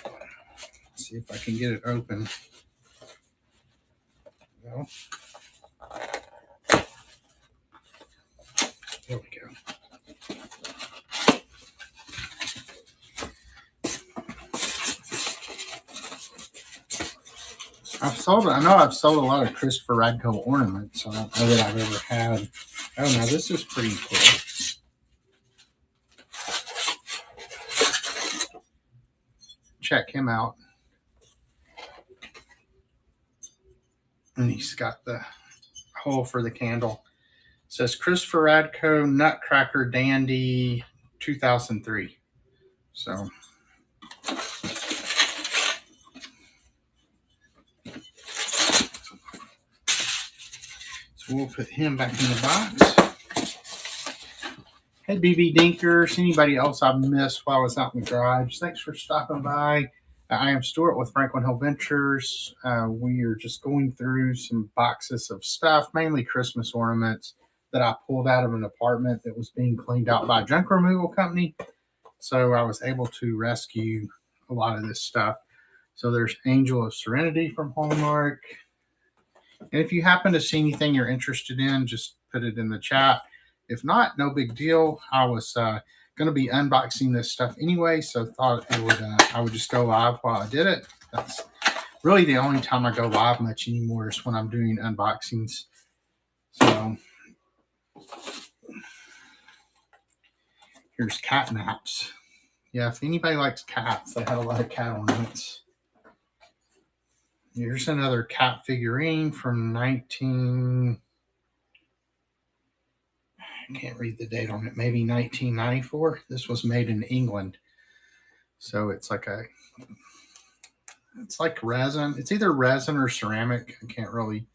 Let's see if I can get it open. No. There we go. I know I've sold a lot of Christopher Radko ornaments. I don't know that I've ever had. Oh no, this is pretty cool. Check him out. And he's got the hole for the candle. It says Christopher Radko Nutcracker Dandy 2003. So we'll put him back in the box. Hey, BB Dinkers, anybody else I missed while I was out in the garage, thanks for stopping by. I am Stuart with Franklin Hill Ventures. We are just going through some boxes of stuff, mainly Christmas ornaments that I pulled out of an apartment that was being cleaned out by a junk removal company. So I was able to rescue a lot of this stuff. So there's Angel of Serenity from Hallmark. And if you happen to see anything you're interested in, just put it in the chat. If not, no big deal. I was going to be unboxing this stuff anyway, so thought it would I would just go live while I did it. That's really the only time I go live much anymore is when I'm doing unboxings. So here's cat naps. Yeah, if anybody likes cats, they have a lot of cat ornaments. Here's another cat figurine from 19... I can't read the date on it. Maybe 1994. This was made in England. So it's like resin. It's either resin or ceramic. I can't really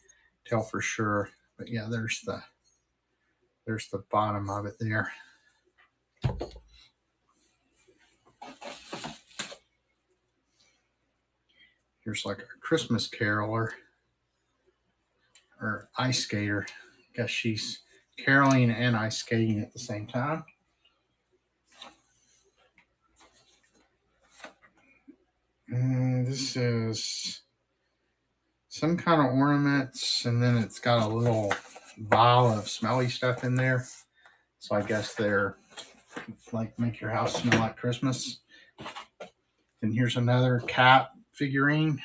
tell for sure. But yeah, there's the bottom of it there. Here's like a Christmas caroler or ice skater. I guess she's caroling and ice skating at the same time. And this is some kind of ornaments, and then it's got a little vial of smelly stuff in there. So I guess they're like make your house smell like Christmas. And here's another cat figurine.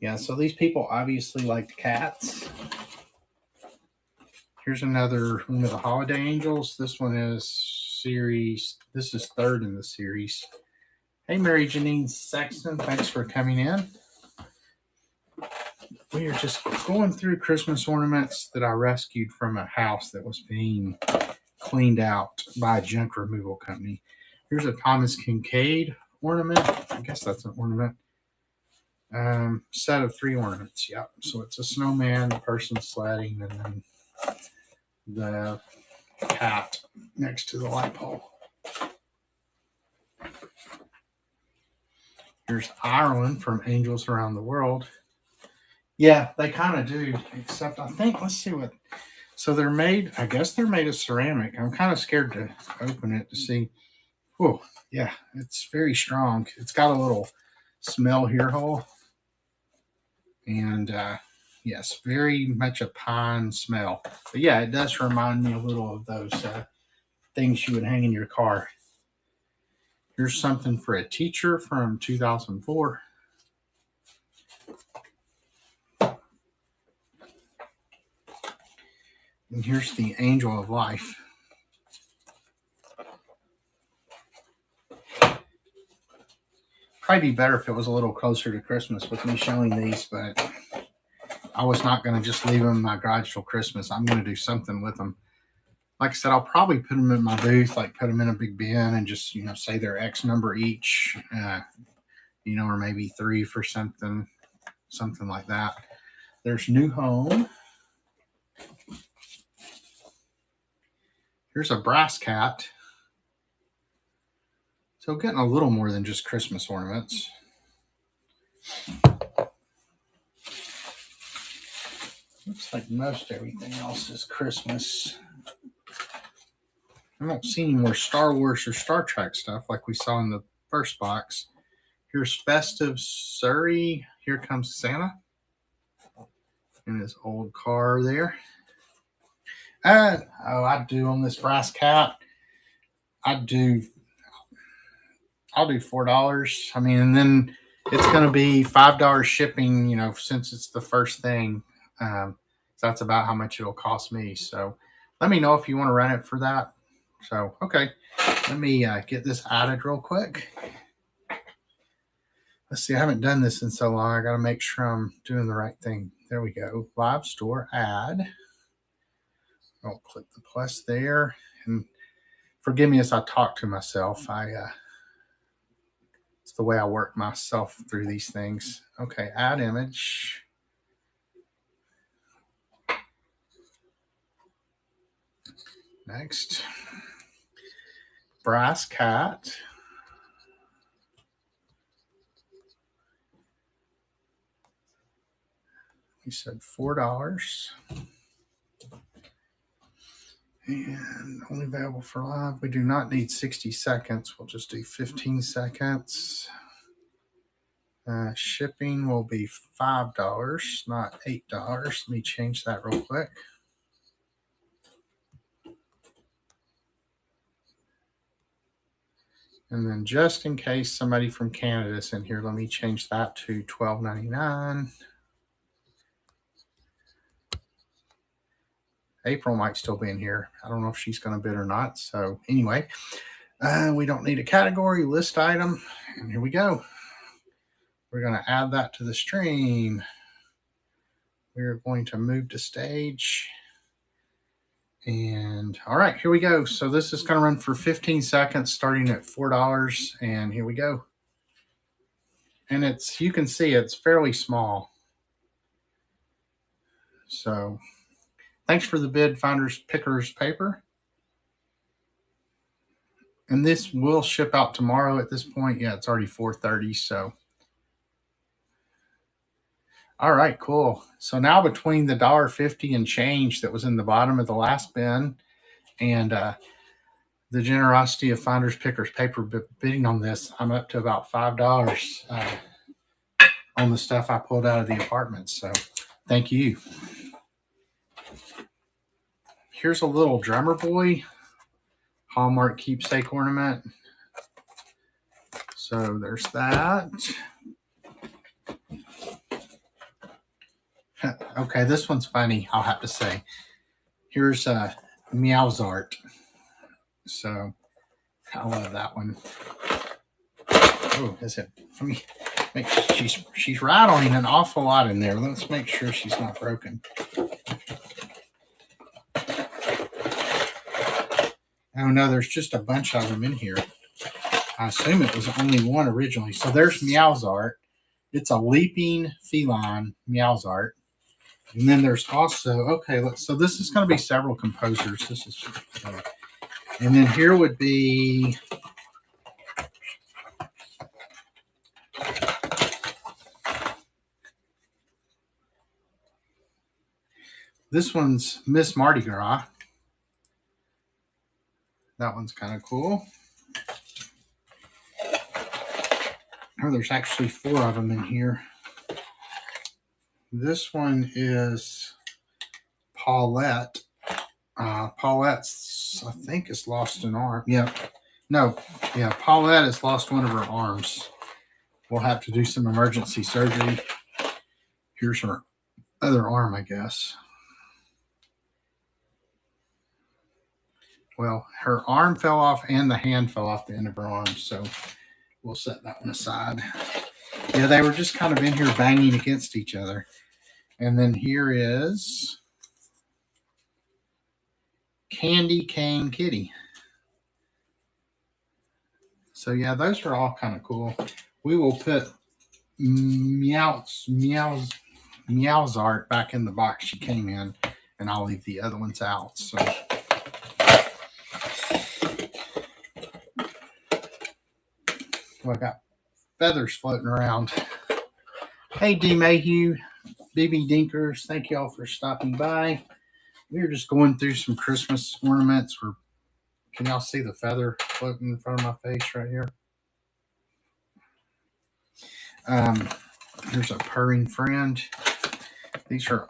Yeah, so these people obviously like cats. Here's another one of the Holiday Angels. This one is series. This is 3rd in the series. Hey, Mary Janine Sexton, thanks for coming in. We are just going through Christmas ornaments that I rescued from a house that was being cleaned out by a junk removal company. Here's a Thomas Kincaid ornament. I guess that's an ornament. Set of 3 ornaments. Yep. So it's a snowman, the person sledding, and then the cat next to the light pole. Here's Ireland from Angels Around the World. Yeah, they kind of do, except I think, let's see what. So they're made, I guess they're made of ceramic. I'm kind of scared to open it to see. Oh, yeah, it's very strong. It's got a little smell here hole. And yes, very much a pine smell. But yeah, it does remind me a little of those things you would hang in your car. Here's something for a teacher from 2004. And here's the Angel of Life. Probably be better if it was a little closer to Christmas with me showing these, but I was not going to just leave them in my garage till Christmas. I'm going to do something with them. Like I said, I'll probably put them in my booth, like put them in a big bin and just, say they're X number each, or maybe 3 for something like that. There's New Home. Here's a brass cat. So getting a little more than just Christmas ornaments. Looks like most everything else is Christmas. I don't see any more Star Wars or Star Trek stuff like we saw in the first box. Here's Festive Surrey. Here Comes Santa. In his old car there. I'd do on this brass cat. I'll do $4. I mean, and then it's going to be $5 shipping, since it's the first thing. So that's about how much it'll cost me. So let me know if you want to run it for that. So, okay, let me get this added real quick. Let's see, I haven't done this in so long. I got to make sure I'm doing the right thing. There we go. Live store add. I'll click the plus there. And forgive me as I talk to myself. It's the way I work myself through these things. Okay, add image. Next. Brass cat. We said $4. And only available for live. We do not need 60 seconds. We'll just do 15 seconds. Shipping will be $5, not $8. Let me change that real quick. And then just in case somebody from Canada is in here, let me change that to $12.99. April might still be in here. I don't know if she's going to bid or not. So anyway, we don't need a category, list item. And here we go. We're going to add that to the stream. We're going to move to stage. And all right, here we go. So this is going to run for 15 seconds, starting at $4. And here we go. And you can see it's fairly small. So thanks for the bid, Finders Pickers paper. And this will ship out tomorrow at this point. Yeah, it's already 4:30. So, all right, cool. So now between the $1.50 and change that was in the bottom of the last bin and the generosity of Finders Pickers paper bidding on this, I'm up to about $5 on the stuff I pulled out of the apartment. So thank you. Here's a little drummer boy Hallmark keepsake ornament. So there's that. Okay, this one's funny, I'll have to say. Here's Meow's art. So I love that one. Oh, is it? Let me make sure she's rattling an awful lot in there. Let's make sure she's not broken. Oh no, there's just a bunch of them in here. I assume it was only one originally. So there's Meow's art. It's a leaping feline Meow's art. And then there's also, okay, so this is going to be several composers. This is, and then here would be, this one's Miss Mardi Gras. That one's kind of cool. Oh, there's actually 4 of them in here. This one is Paulette. Paulette's, I think, is lost an arm. Yep. No. Yeah, Paulette has lost one of her arms. We'll have to do some emergency surgery. Here's her other arm, I guess. Well, her arm fell off and the hand fell off the end of her arm. So we'll set that one aside. Yeah, they were just kind of in here banging against each other. And then here is Candy Cane Kitty. So yeah, those are all kind of cool. We will put Meow's art back in the box she came in, and I'll leave the other ones out. So I got feathers floating around. Hey, D. Mayhew, BB Dinkers, thank y'all for stopping by. We're just going through some Christmas ornaments. Can y'all see the feather floating in front of my face right here? Here's a purring friend. These are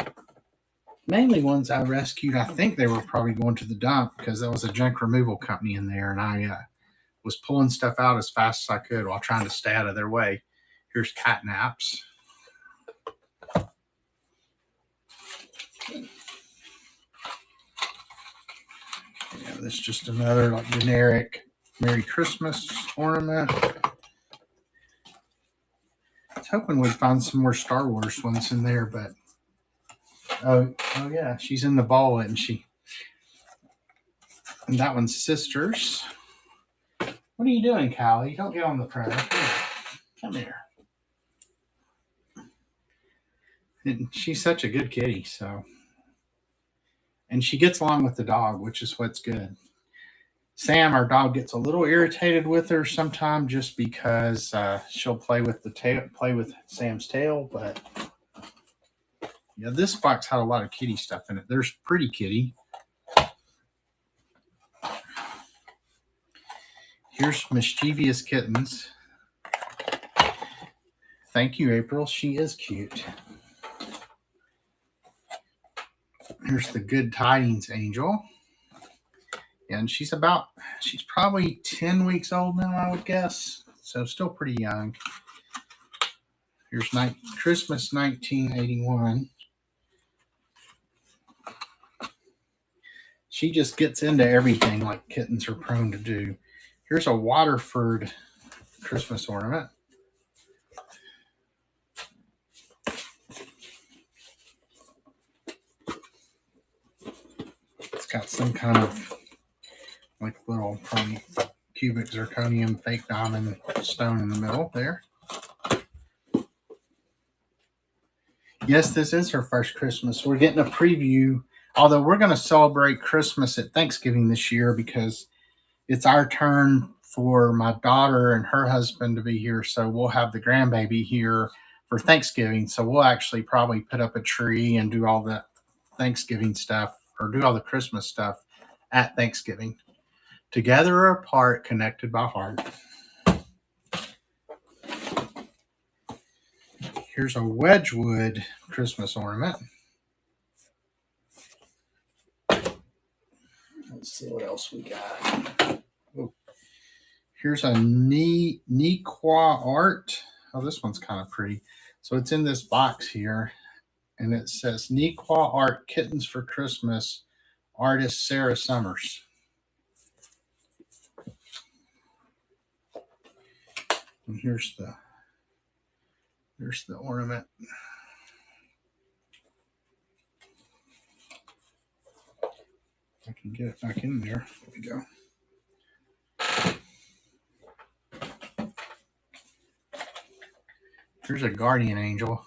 mainly ones I rescued. I think they were probably going to the dump because there was a junk removal company in there, and I was pulling stuff out as fast as I could while trying to stay out of their way. Here's catnaps. Yeah, this is just another like generic Merry Christmas ornament. I was hoping we'd find some more Star Wars ones in there, but oh yeah, she's in the ball, isn't she? And that one's Sisters. What are you doing, Callie? Don't get on the printer. Come here. And she's such a good kitty, so. And she gets along with the dog, which is what's good. Sam, our dog, gets a little irritated with her sometimes just because she'll play with the tail, play with Sam's tail. But yeah, this box had a lot of kitty stuff in it. There's Pretty Kitty. Here's Mischievous Kittens. Thank you, April. She is cute. Here's the Good Tidings Angel. And she's probably 10 weeks old now, I would guess. So still pretty young. Here's Christmas 1981. She just gets into everything like kittens are prone to do. Here's a Waterford Christmas ornament. It's got some kind of like little cubic zirconium fake diamond stone in the middle there. Yes, this is her first Christmas. We're getting a preview, although we're going to celebrate Christmas at Thanksgiving this year because it's our turn for my daughter and her husband to be here. So we'll have the grandbaby here for Thanksgiving. So we'll actually probably put up a tree and do all the Thanksgiving stuff or do all the Christmas stuff at Thanksgiving. Together or apart, connected by heart. Here's a Wedgwood Christmas ornament. Let's see what else we got. Oh. Here's a Nequa art. Oh, this one's kind of pretty. So it's in this box here, and it says Nequa Art Kittens for Christmas, artist Sarah Summers. And here's the ornament. I can get it back in there. There we go. Here's a guardian angel.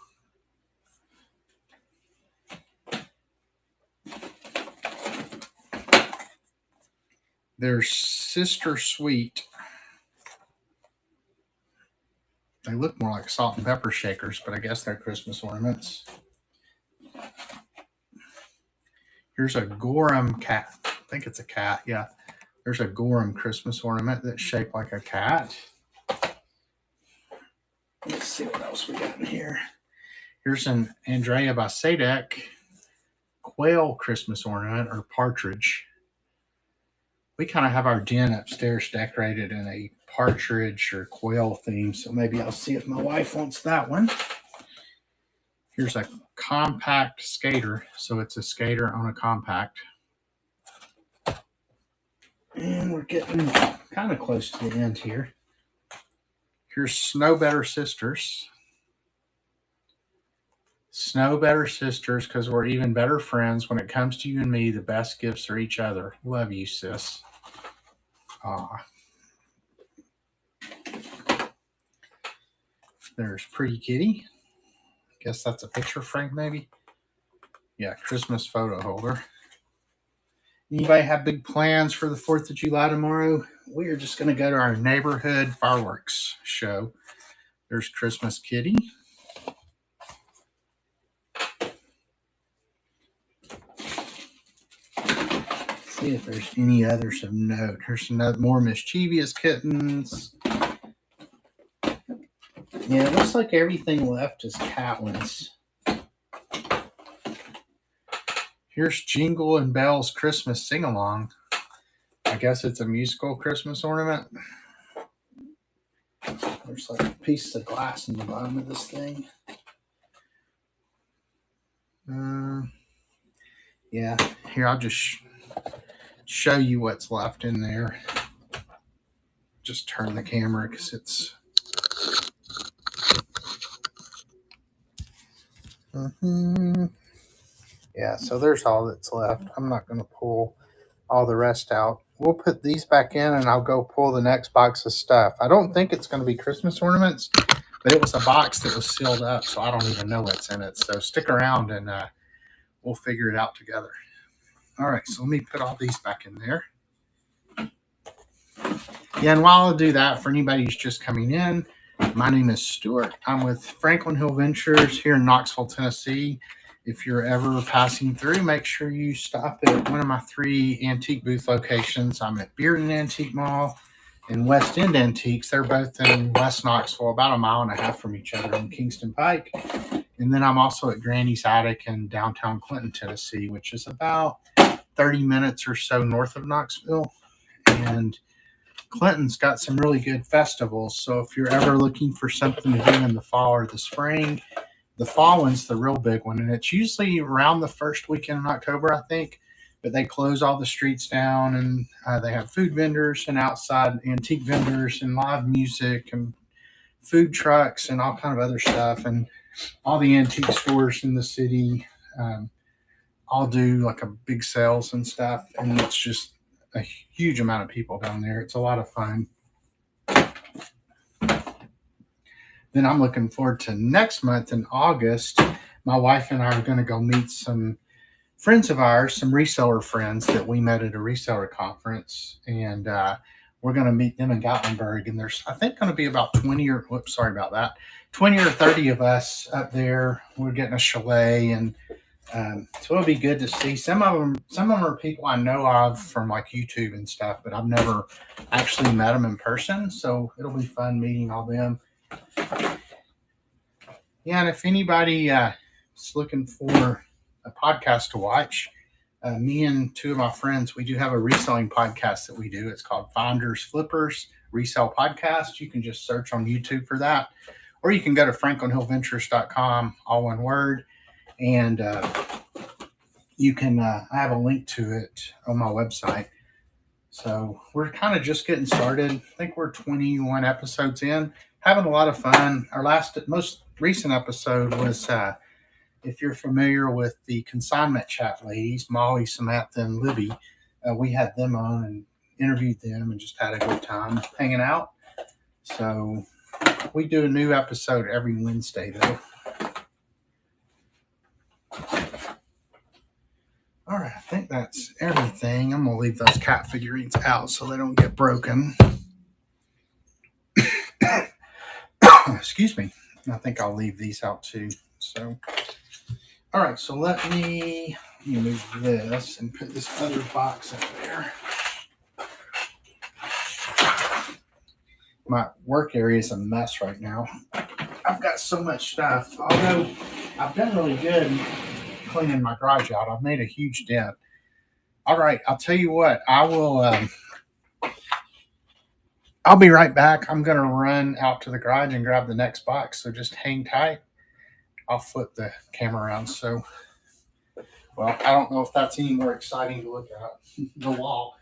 There's Sister Sweet. They look more like salt and pepper shakers, but I guess they're Christmas ornaments. Here's a Gorham cat. I think it's a cat, yeah. There's a Gorham Christmas ornament that's shaped like a cat. Let's see what else we got in here. Here's an Andrea by Sadek quail Christmas ornament or partridge. We kind of have our den upstairs decorated in a partridge or quail theme, so maybe I'll see if my wife wants that one. Here's a compact skater, so it's a skater on a compact. And we're getting kind of close to the end here. Here's Snow Better Sisters. Snow Better Sisters, because we're even better friends. When it comes to you and me, the best gifts are each other. Love you, sis. Aw. There's Pretty Kitty. Guess that's a picture frame, maybe. Yeah, Christmas photo holder. Anybody have big plans for the 4th of July tomorrow? We are just going to go to our neighborhood fireworks show. There's Christmas Kitty. See if there's any others of note. Here's some more mischievous kittens. Yeah, it looks like everything left is cat ones. Here's Jingle and Bells Christmas Sing-Along. I guess it's a musical Christmas ornament. There's like a piece of glass in the bottom of this thing. Yeah, here, I'll just show you what's left in there. Just turn the camera because it's... Yeah, so there's all that's left. I'm not going to pull all the rest out. We'll put these back in and I'll go pull the next box of stuff. I don't think it's going to be Christmas ornaments, but it was a box that was sealed up, so I don't even know what's in it. So stick around and we'll figure it out together. All right, so let me put all these back in there. Yeah, and while I'll do that, for anybody who's just coming in, my name is Stuart. I'm with Franklin Hill Ventures here in Knoxville, Tennessee. If you're ever passing through, make sure you stop at one of my 3 antique booth locations. I'm at Bearden Antique Mall and West End Antiques. They're both in West Knoxville, about a mile and a half from each other in Kingston Pike. And then I'm also at Granny's Attic in downtown Clinton, Tennessee, which is about 30 minutes or so north of Knoxville. And Clinton's got some really good festivals. So if you're ever looking for something to do in the fall or the spring, the fall one's the real big one. And it's usually around the first weekend in October, I think. But they close all the streets down and they have food vendors and outside antique vendors and live music and food trucks and all kind of other stuff. And all the antique stores in the city all do like a big sales and stuff. And it's just a huge amount of people down there. It's a lot of fun. Then I'm looking forward to next month in August. My wife and I are going to go meet some friends of ours, some reseller friends that we met at a reseller conference. And we're going to meet them in Gatlinburg. And there's, I think, going to be about 20 or 30 of us up there. We're getting a chalet, and so it'll be good to see. Some of them are people I know of from like YouTube and stuff, but I've never actually met them in person. So it'll be fun meeting all them. Yeah, and if anybody is looking for a podcast to watch, me and 2 of my friends, we do have a reselling podcast that we do. It's called Finders Flippers Resell Podcast. You can just search on YouTube for that, or you can go to franklinhillventures.com, all one word, and you can I have a link to it on my website. So we're kind of just getting started. I think we're 21 episodes in, having a lot of fun. Our most recent episode was, if you're familiar with the consignment chat ladies, Molly, Samantha, and Libby, we had them on and interviewed them and just had a good time hanging out. So we do a new episode every Wednesday, though. All right, I think that's everything. I'm going to leave those cat figurines out so they don't get broken. Excuse me. I think I'll leave these out too. So, all right, so let me move this and put this other box in there. My work area is a mess right now. I've got so much stuff. Although I've done really good cleaning my garage out. I've made a huge dent. All right, I'll tell you what. I'll be right back. I'm going to run out to the garage and grab the next box. So just hang tight. I'll flip the camera around. So, well, I don't know if that's any more exciting to look at. The wall.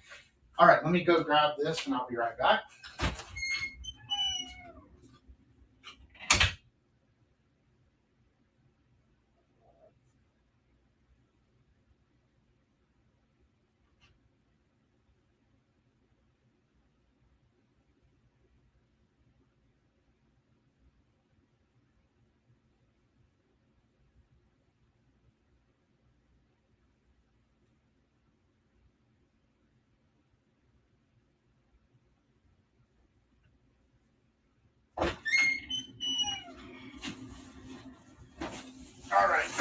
All right, let me go grab this and I'll be right back.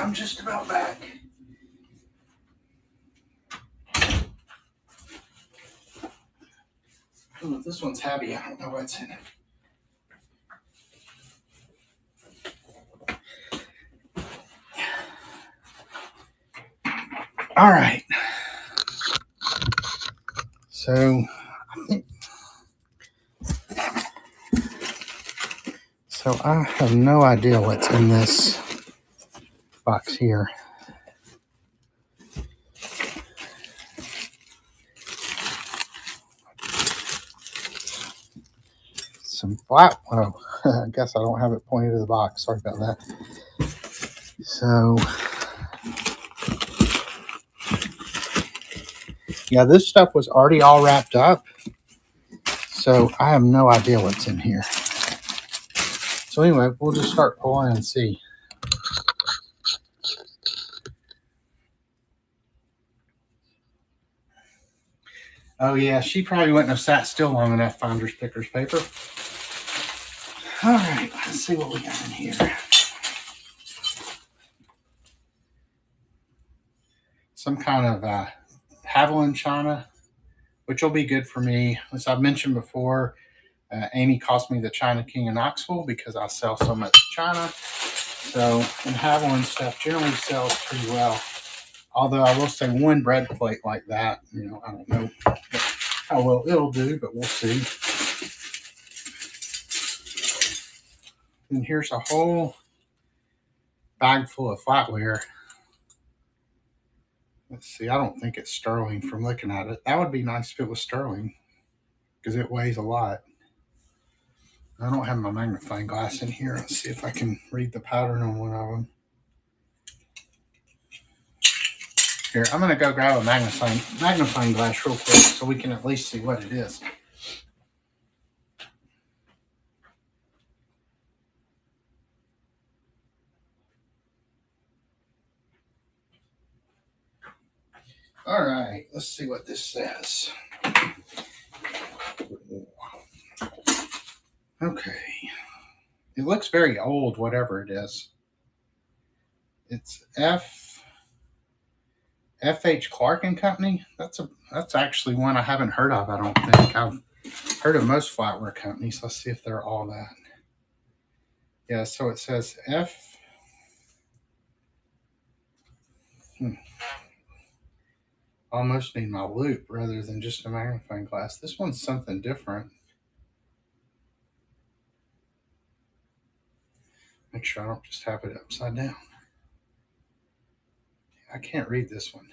I'm just about back. Oh, this one's heavy. I don't know what's in it. All right. So I have no idea what's in this box here. Some flat. Oh, I guess I don't have it pointed to the box. Sorry about that. So, yeah, this stuff was already all wrapped up. So I have no idea what's in here. So anyway, we'll just start pulling and see. Oh yeah, she probably wouldn't have sat still long enough, finders, pickers, paper. All right, let's see what we got in here. Some kind of Haviland china, which will be good for me. As I've mentioned before, Amy calls me the China King of Knoxville because I sell so much china. So, and Haviland stuff generally sells pretty well. Although I will say one bread plate like that, you know, I don't know how well it'll do, but we'll see. And here's a whole bag full of flatware. Let's see, I don't think it's sterling from looking at it. That would be nice if it was sterling because it weighs a lot. I don't have my magnifying glass in here. Let's see if I can read the pattern on one of them. Here, I'm going to go grab a magnifying glass real quick so we can at least see what it is. All right, let's see what this says. Okay. It looks very old, whatever it is. It's F.H. Clark and Company. That's actually one I haven't heard of, I don't think. I've heard of most flatware companies. Let's see if they're all that. Yeah, so it says F. Almost need my loupe rather than just a magnifying glass. This one's something different. Make sure I don't just have it upside down. I can't read this one.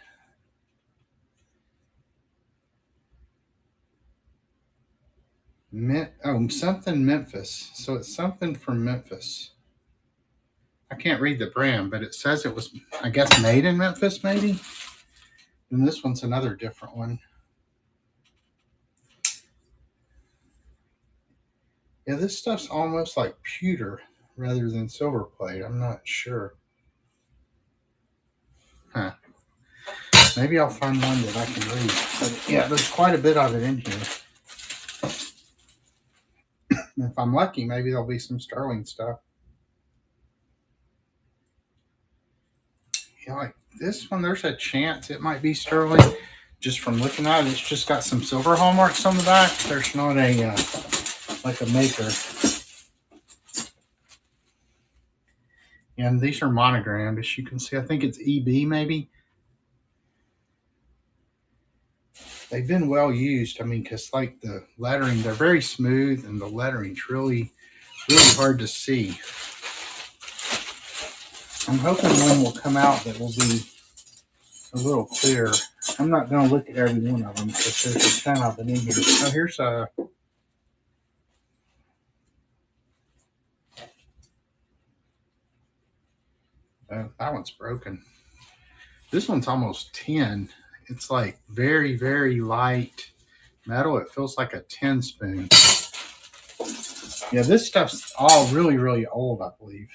Something Memphis. So it's something from Memphis. I can't read the brand, but it says it was, I guess, made in Memphis, maybe. And this one's another different one. Yeah, this stuff's almost like pewter rather than silver plate. I'm not sure. Huh. Maybe I'll find one that I can read. But yeah, there's quite a bit of it in here. If I'm lucky, maybe there'll be some sterling stuff. Yeah, like this one, there's a chance it might be sterling. Just from looking at it, it's just got some silver hallmarks on the back. There's not a like a maker. And these are monogrammed, as you can see. I think it's EB maybe. They've been well used. I mean, because like the lettering, they're very smooth, and the lettering's really hard to see. I'm hoping one will come out that will be a little clearer. I'm not going to look at every one of them because there's a ton of it in here. So here's a. That one's broken. This one's almost tin. It's like very, very light metal. It feels like a tin spoon. Yeah, this stuff's all really old, I believe.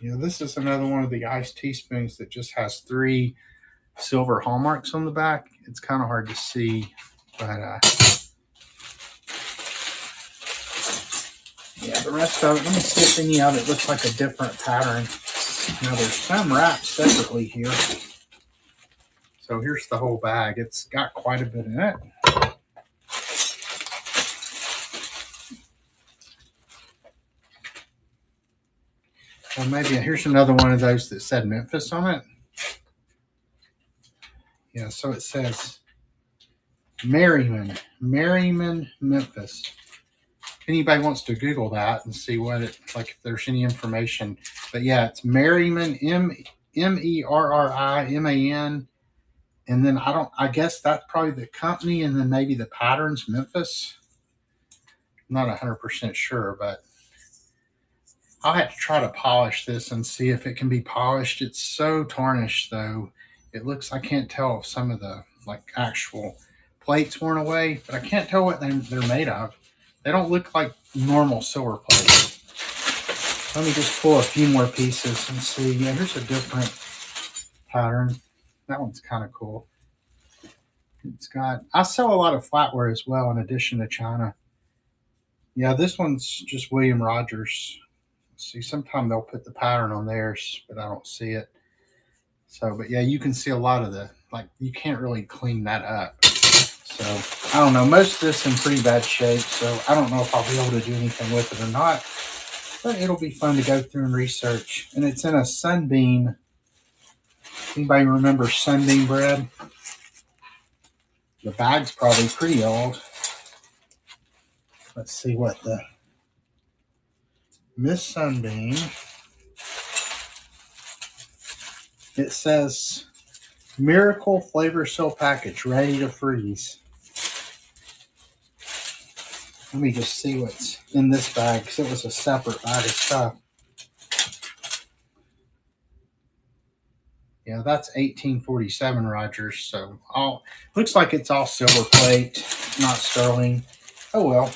Yeah, this is another one of the iced teaspoons that just has 3 silver hallmarks on the back. It's kind of hard to see, but yeah, the rest of it, let me see if any of it looks like a different pattern. Now there's some wrapped separately here. So here's the whole bag. It's got quite a bit in it. Well, maybe here's another one of those that said Memphis on it. Yeah, so it says Merriman, Memphis. If anybody wants to Google that and see what it, like if there's any information. But yeah, it's Merriman, Merriman. And then I guess that's probably the company, and then maybe the patterns, Memphis. I'm not 100% sure, but I'll have to try to polish this and see if it can be polished. It's so tarnished though. It looks, I can't tell if some of the like actual plates worn away, but I can't tell what they're made of. They don't look like normal silver plates. Let me just pull a few more pieces and see. Yeah, here's a different pattern. That one's kind of cool. It's got, I sell a lot of flatware as well in addition to China. Yeah, this one's just William Rogers. See, sometimes they'll put the pattern on theirs, but I don't see it. So, but yeah, you can see a lot of the, like, you can't really clean that up. So, I don't know. Most of this in pretty bad shape, so I don't know if I'll be able to do anything with it or not. But it'll be fun to go through and research. And it's in a Sunbeam. Anybody remember Sunbeam bread? The bag's probably pretty old. Let's see what the Miss Sunbeam. It says Miracle Flavor Seal Package, ready to freeze. Let me just see what's in this bag, because it was a separate bag of stuff. Yeah, that's 1847 Rogers. So looks like it's all silver plate, not sterling. Oh well,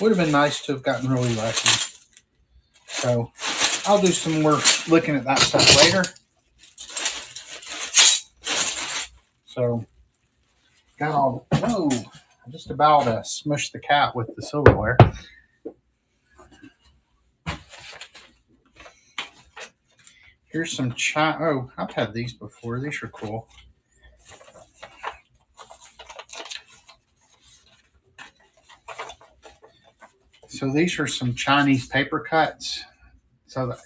would have been nice to have gotten really lucky. So I'll do some more looking at that stuff later. So got all, whoa, I just about smushed the cat with the silverware. Here's some China. Oh, I've had these before. These are cool. So these are some Chinese paper cuts. So that,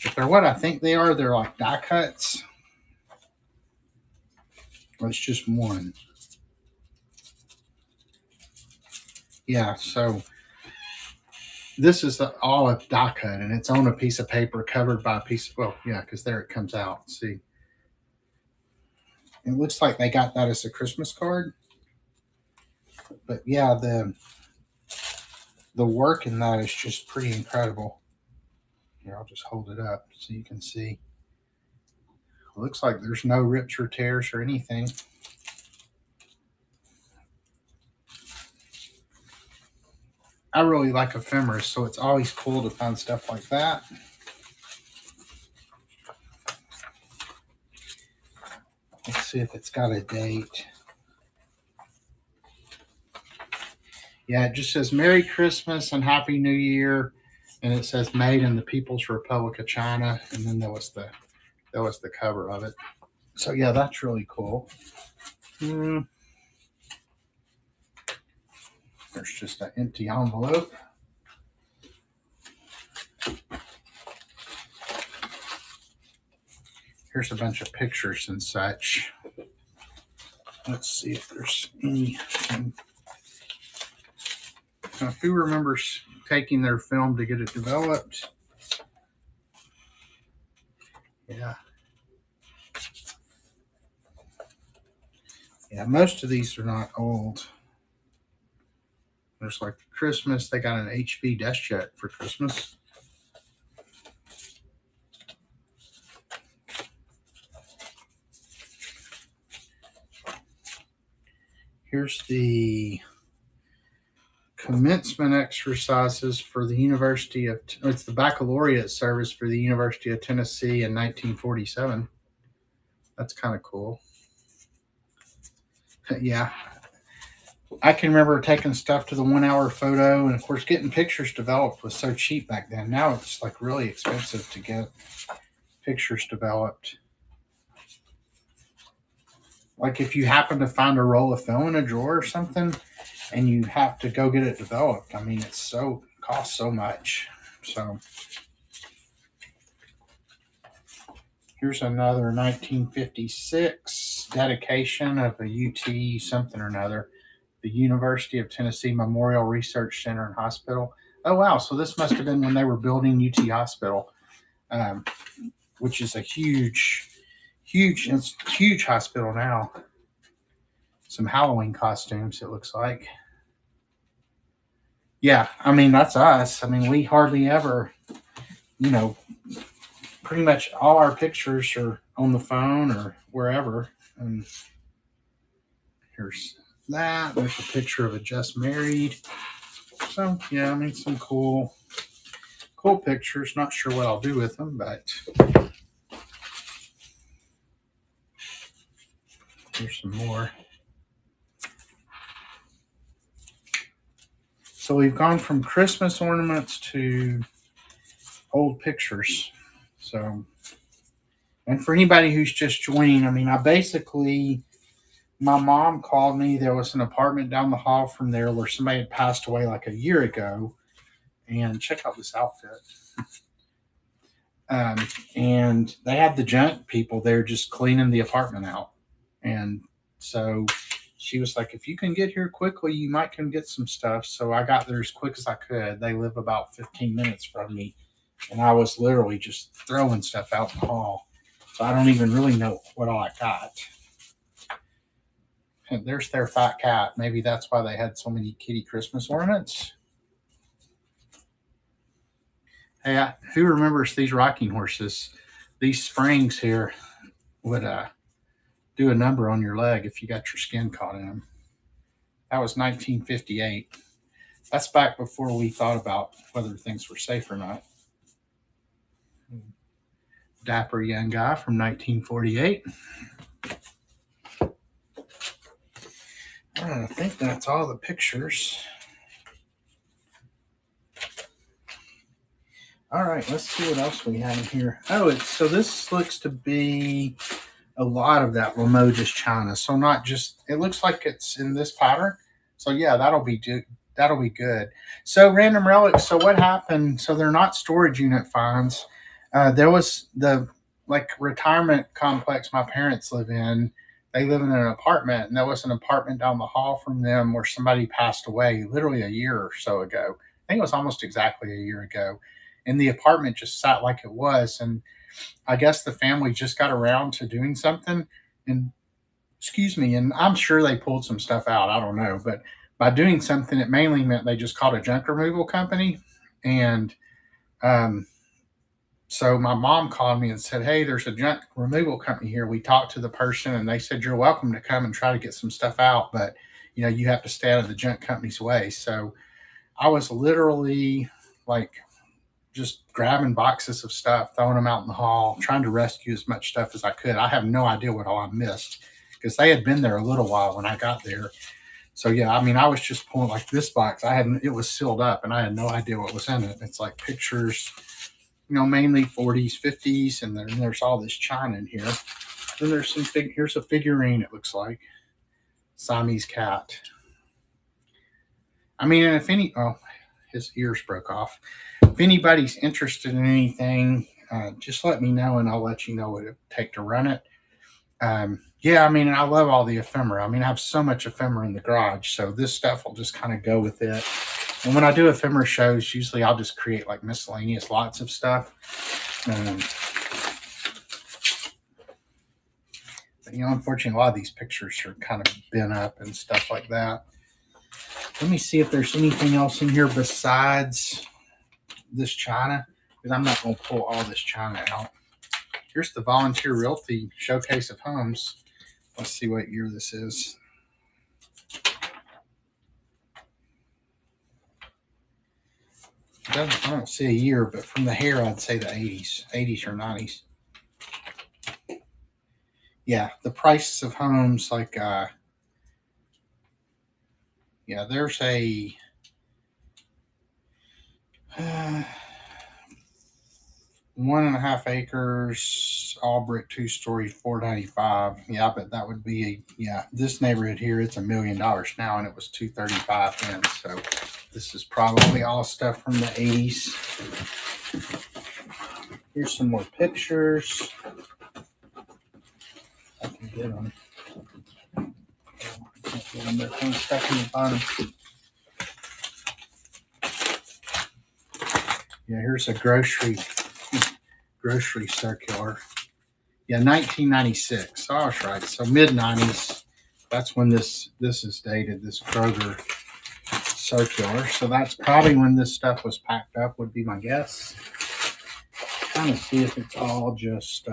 if they're what I think they are, they're like die cuts. Well, it's just one. Yeah, so this is all a die cut, and it's on a piece of paper covered by a piece of, well, yeah, because there it comes out. See, it looks like they got that as a Christmas card. But yeah, the work in that is just pretty incredible. Here, I'll just hold it up so you can see. It looks like there's no rips or tears or anything. I really like ephemeris, so it's always cool to find stuff like that. Let's see if it's got a date. Yeah, it just says Merry Christmas and Happy New Year, and it says made in the People's Republic of China, and then there was the cover of it. So yeah, that's really cool. There's just an empty envelope. Here's a bunch of pictures and such. Let's see if there's anything. Now, who remembers taking their film to get it developed? Yeah. Yeah, most of these are not old. There's like Christmas, they got an HB desk jet for Christmas. Here's the commencement exercises for the University of, it's the baccalaureate service for the University of Tennessee in 1947. That's kind of cool. Yeah. I can remember taking stuff to the 1 hour photo, and of course getting pictures developed was so cheap back then. Now it's like really expensive to get pictures developed. Like if you happen to find a roll of film in a drawer or something and you have to go get it developed, I mean, costs so much. So here's another 1956 dedication of a UT something or another, the University of Tennessee Memorial Research Center and Hospital. Oh, wow. So this must have been when they were building UT Hospital, which is a huge hospital now. Some Halloween costumes, it looks like. Yeah, I mean, that's us. I mean, we hardly ever, you know, pretty much all our pictures are on the phone or wherever. And here's that. There's a picture of a just married. So, yeah, I mean, some cool pictures. Not sure what I'll do with them, but here's some more. So we've gone from Christmas ornaments to old pictures. So, and for anybody who's just joining, I mean, my mom called me. There was an apartment down the hall from there where somebody had passed away like a year ago. And check out this outfit. And they had the junk people there just cleaning the apartment out. And so she was like, if you can get here quickly, you might come get some stuff. So I got there as quick as I could. They live about 15 minutes from me. And I was literally just throwing stuff out in the hall. So I don't even really know what all I got. And there's their fat cat. Maybe that's why they had so many kitty Christmas ornaments. Hey, who remembers these rocking horses? These springs here would do a number on your leg if you got your skin caught in them. That was 1958. That's back before we thought about whether things were safe or not. Dapper young guy from 1948. I think that's all the pictures. All right, let's see what else we have in here. Oh, so this looks to be a lot of that Limoges China. So not just, it looks like it's in this pattern. So yeah, that'll be good. So random relics. So what happened? So they're not storage unit finds. There was the retirement complex my parents live in. They live in an apartment, and there was an apartment down the hall from them where somebody passed away literally a year or so ago. I think it was almost exactly a year ago. And the apartment just sat like it was. And I guess the family just got around to doing something. And excuse me, and I'm sure they pulled some stuff out. I don't know. But by doing something, it mainly meant they just called a junk removal company. And so my mom called me and said, hey, there's a junk removal company here. We talked to the person and they said, you're welcome to come and try to get some stuff out. But, you have to stay out of the junk company's way. So I was literally just grabbing boxes of stuff, throwing them out in the hall, trying to rescue as much stuff as I could. I have no idea what all I missed because they had been there a little while when I got there. So yeah, I mean, I was just pulling like this box. It was sealed up and I had no idea what was in it. It's like pictures, mainly 40s, 50s, and then there's all this china in here. Then there's here's a figurine, it looks like. Siamese cat. I mean, and his ears broke off. If anybody's interested in anything, just let me know and I'll let you know what it would take to run it. Yeah, I mean, I love all the ephemera. I mean, I have so much ephemera in the garage, so this stuff will just kind of go with it. And when I do ephemera shows, usually I'll just create like miscellaneous lots of stuff. But, unfortunately, a lot of these pictures are kind of bent up and stuff like that. Let me see if there's anything else in here besides this china, because I'm not going to pull all this china out. Here's the Volunteer Realty Showcase of Homes. Let's see what year this is. I don't see a year, but from the hair, I'd say the 80s or 90s. Yeah, the prices of homes, there's 1.5 acres, all brick, 2-story, $495. Yeah, but that would be this neighborhood here, it's $1 million now, and it was $235 then. So this is probably all stuff from the 80s. Here's some more pictures. I can get them. They're kind of stuck in the bottom. Yeah, here's a grocery circular. Yeah, 1996. Oh, I was right. So mid-90s. That's when this is dated, this Kroger circular. So that's probably when this stuff was packed up, would be my guess. Trying to see if it's all just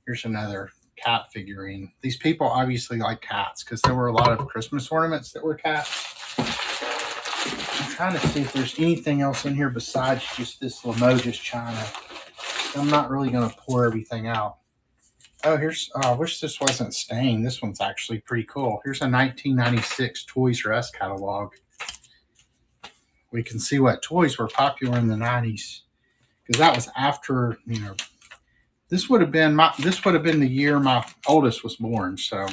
here's another cat figurine. These people obviously like cats because there were a lot of Christmas ornaments that were cats. I'm trying to see if there's anything else in here besides just this Limoges china. I'm not really going to pour everything out. Oh, I wish this wasn't stained. This one's actually pretty cool. Here's a 1996 Toys R Us catalog. We can see what toys were popular in the 90s. Because that was after, this would have been the year my oldest was born. So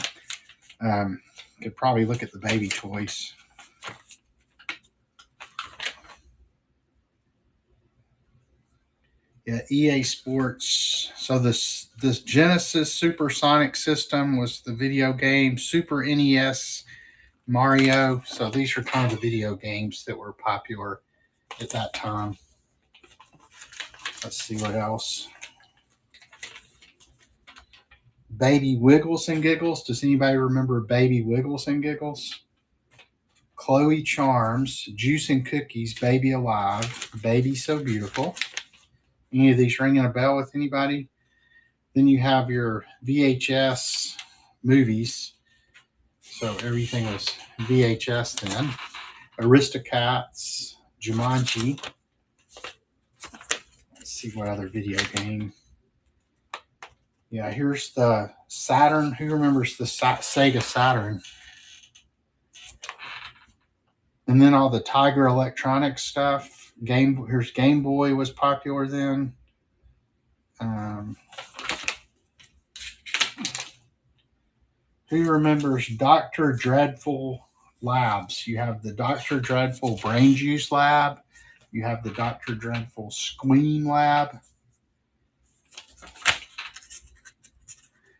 could probably look at the baby toys. Yeah, EA Sports. So this Genesis Supersonic system was the video game. Super NES, Mario. So these are kind of the video games that were popular at that time. Let's see what else. Baby Wiggles and Giggles. Does anybody remember Baby Wiggles and Giggles? Chloe Charms, Juice and Cookies, Baby Alive, Baby So Beautiful. Any of these ringing a bell with anybody? Then you have your VHS movies. So everything was VHS then. Aristocats, Jumanji. Let's see what other video game. Yeah, here's the Saturn. Who remembers the Sega Saturn? And then all the Tiger Electronics stuff. Here's Game Boy was popular then. Who remembers Dr. Dreadful labs? You have the Dr. Dreadful Brain Juice lab. You have the Dr. Dreadful Squeam lab.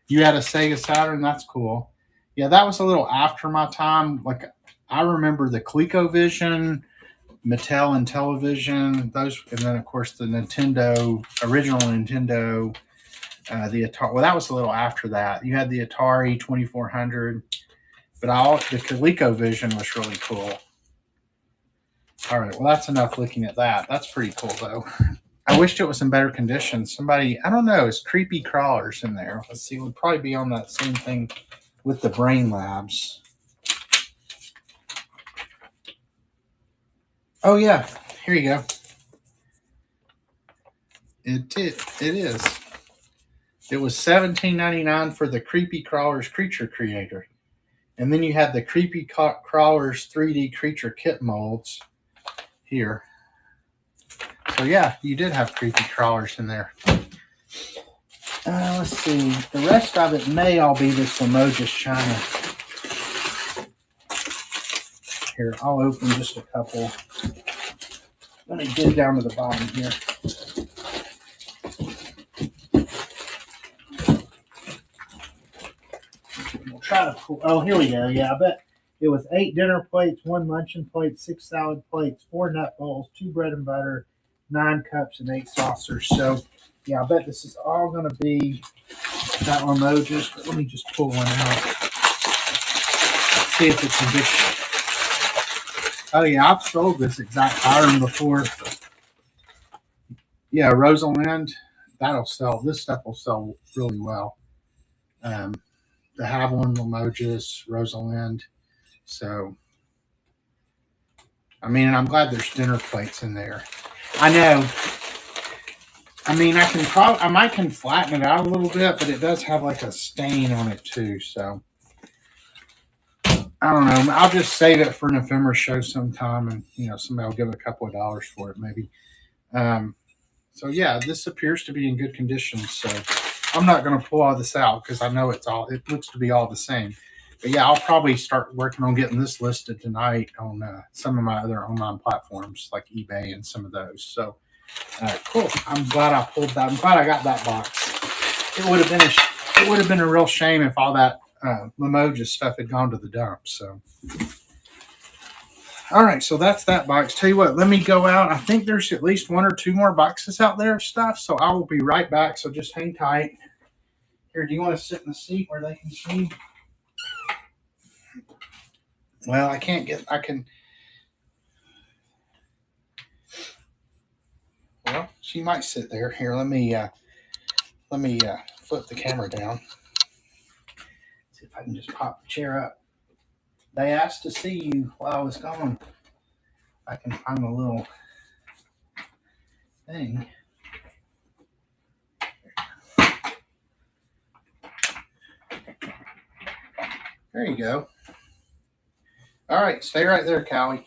You had a Sega Saturn? That's cool. Yeah, that was a little after my time. Like, I remember the ColecoVision, Mattel and Television, those, and then of course the original Nintendo, the Atari. Well, that was a little after that. You had the Atari 2400, but the ColecoVision was really cool. All right, well, that's enough looking at that. That's pretty cool though. I wished it was in better condition. Somebody, I don't know, is Creepy Crawlers in there? Let's see, it would probably be on that same thing with the Brain Labs. Oh yeah, here you go. It is. It was $17.99 for the Creepy Crawlers Creature Creator. And then you had the Creepy Crawlers 3D Creature Kit molds here. So yeah, you did have Creepy Crawlers in there. Let's see. The rest of it may all be this Limoges china. Here, I'll open just a couple. Let me dig down to the bottom here. We'll try to pull. Oh, here we go. Yeah, I bet it was 8 dinner plates, 1 luncheon plate, 6 salad plates, 4 nut bowls, 2 bread and butter, 9 cups, and 8 saucers. So, yeah, I bet this is all going to be that Limoges. But let me just pull one out. See if it's in good shape. Oh, yeah, I've sold this exact pattern before. Yeah, Rosalind, that'll sell. This stuff will sell really well. The Haviland, Limoges, Rosalind. So, I mean, I'm glad there's dinner plates in there. I know. I mean, I might can flatten it out a little bit, but it does have like a stain on it too. So, I don't know. I'll just save it for an ephemera show sometime, and somebody will give a couple of dollars for it, maybe. So So yeah, this appears to be in good condition. So I'm not going to pull all this out because I know it looks to be all the same. But yeah, I'll probably start working on getting this listed tonight on some of my other online platforms like eBay and some of those. So cool. I'm glad I pulled that. I'm glad I got that box. It would have been a real shame if all that Limoges stuff had gone to the dump. So all right, so that's that box. Tell you what, let me go out. I think there's at least one or two more boxes out there of stuff. So I will be right back. So just hang tight. Here, do you want to sit in the seat where they can see? Well, I can. Well, she might sit there. Here, let me flip the camera down. See if I can just pop the chair up. They asked to see you while I was gone. I can find a little thing. There you go. All right, stay right there, Callie.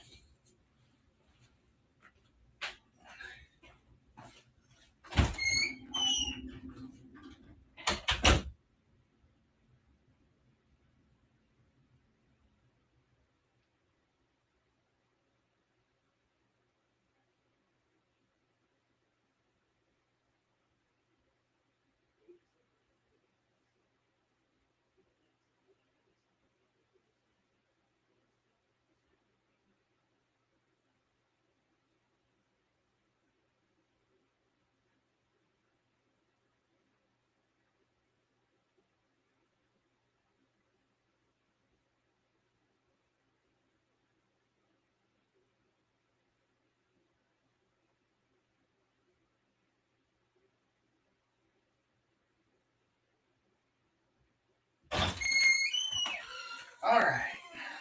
All right,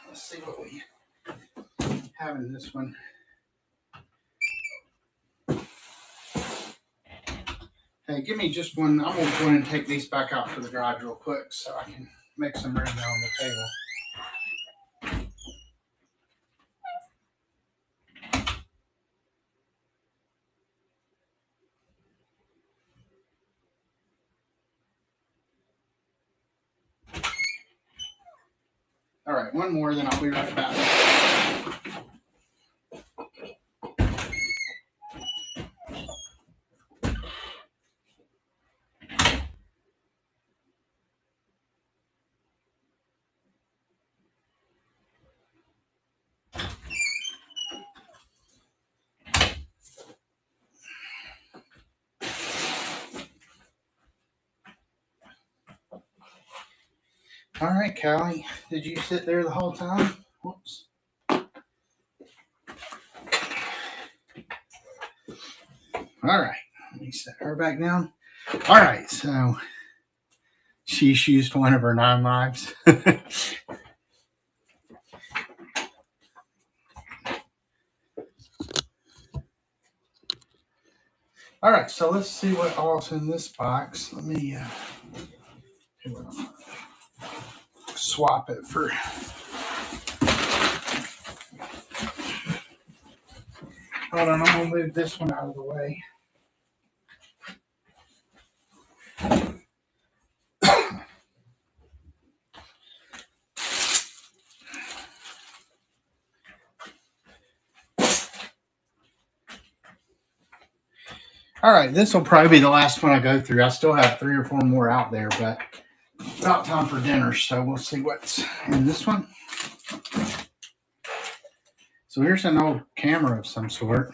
let's see what we have in this one. Hey, give me just one. I'm going to go in and take these back out to the garage real quick so I can make some room there on the table. All right, one more, then I'll be right back. All right, Callie, did you sit there the whole time? Whoops. All right, let me set her back down. All right, so she's used one of her 9 lives. All right, so let's see what all's in this box. Let me swap it for. Hold on, I'm gonna move this one out of the way. All right, this will probably be the last one I go through. I still have 3 or 4 more out there, but about time for dinner, so we'll see what's in this one. So here's an old camera of some sort.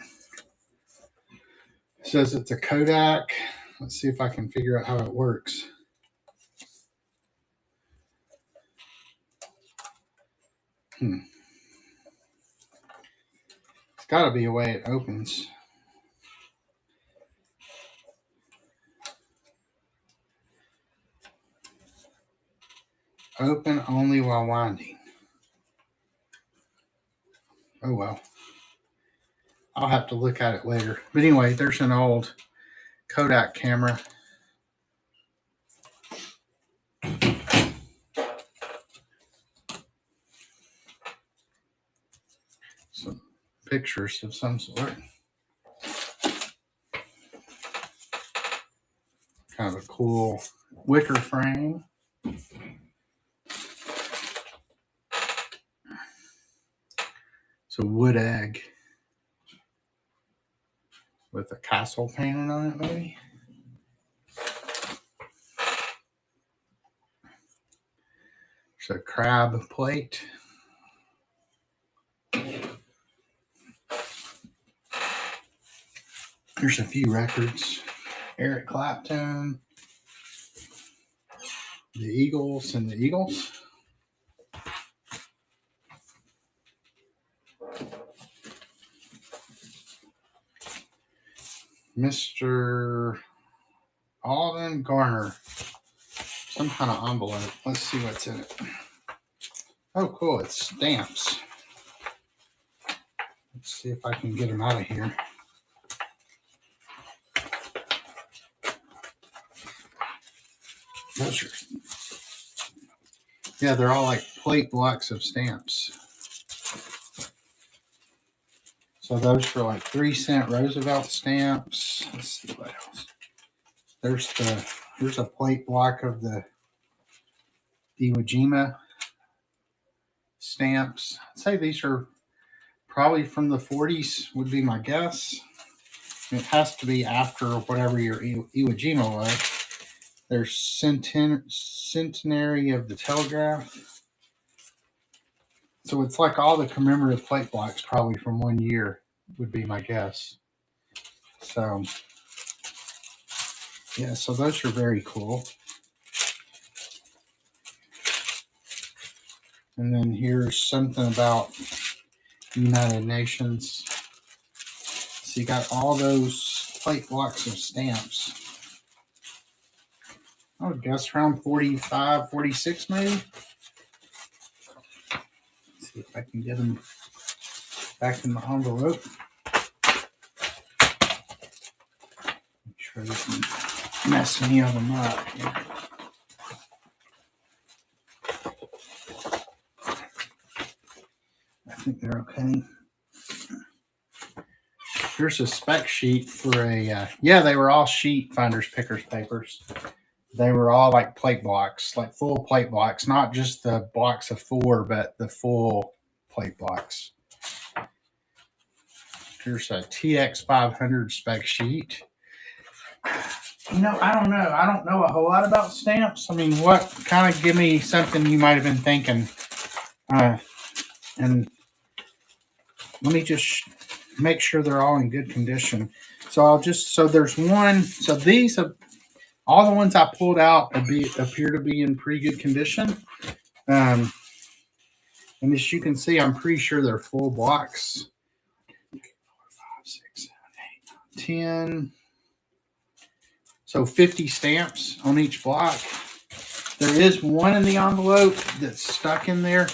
It says it's a Kodak. Let's see if I can figure out how it works. It's got to be a way it opens. Open only while winding. Oh well. I'll have to look at it later. But anyway, there's an old Kodak camera. Some pictures of some sort. kind of a cool wicker frame. It's a wood egg with a castle painted on it, maybe. There's a crab plate. There's a few records. Eric Clapton, the Eagles and the Eagles. Mr. Alden Garner. Some kind of envelope. Let's see what's in it. Oh, cool. It's stamps. Let's see if I can get them out of here. Those are, yeah, they're all like plate blocks of stamps. So those are like 3-cent Roosevelt stamps. Let's see what else. There's a plate block of the Iwo Jima stamps. I'd say these are probably from the 40s would be my guess. It has to be after whatever your Iwo Jima was. There's centenary of the telegraph. So it's like all the commemorative plate blocks probably from one year would be my guess. So yeah, so those are very cool. And then here's something about the United Nations. So you got all those plate blocks of stamps. I would guess around 45, 46 maybe. Let's see if I can get them back in the envelope. Make sure I didn't mess any of them up here. I think they're okay. Here's a spec sheet for a, yeah, they were all sheet finders, pickers, papers. They were all like plate blocks, like full plate blocks, not just the blocks of 4, but the full plate blocks. Here's a TX 500 spec sheet. You know, I don't know. I don't know a whole lot about stamps. I mean, what kind of give me something you might have been thinking. And let me just make sure they're all in good condition. So there's one. So these have, all the ones I pulled out appear to be in pretty good condition. And as you can see, I'm pretty sure they're full blocks. 4, 5, 6, 7, 8, 9, 10. So 50 stamps on each block. There is one in the envelope that's stuck in there.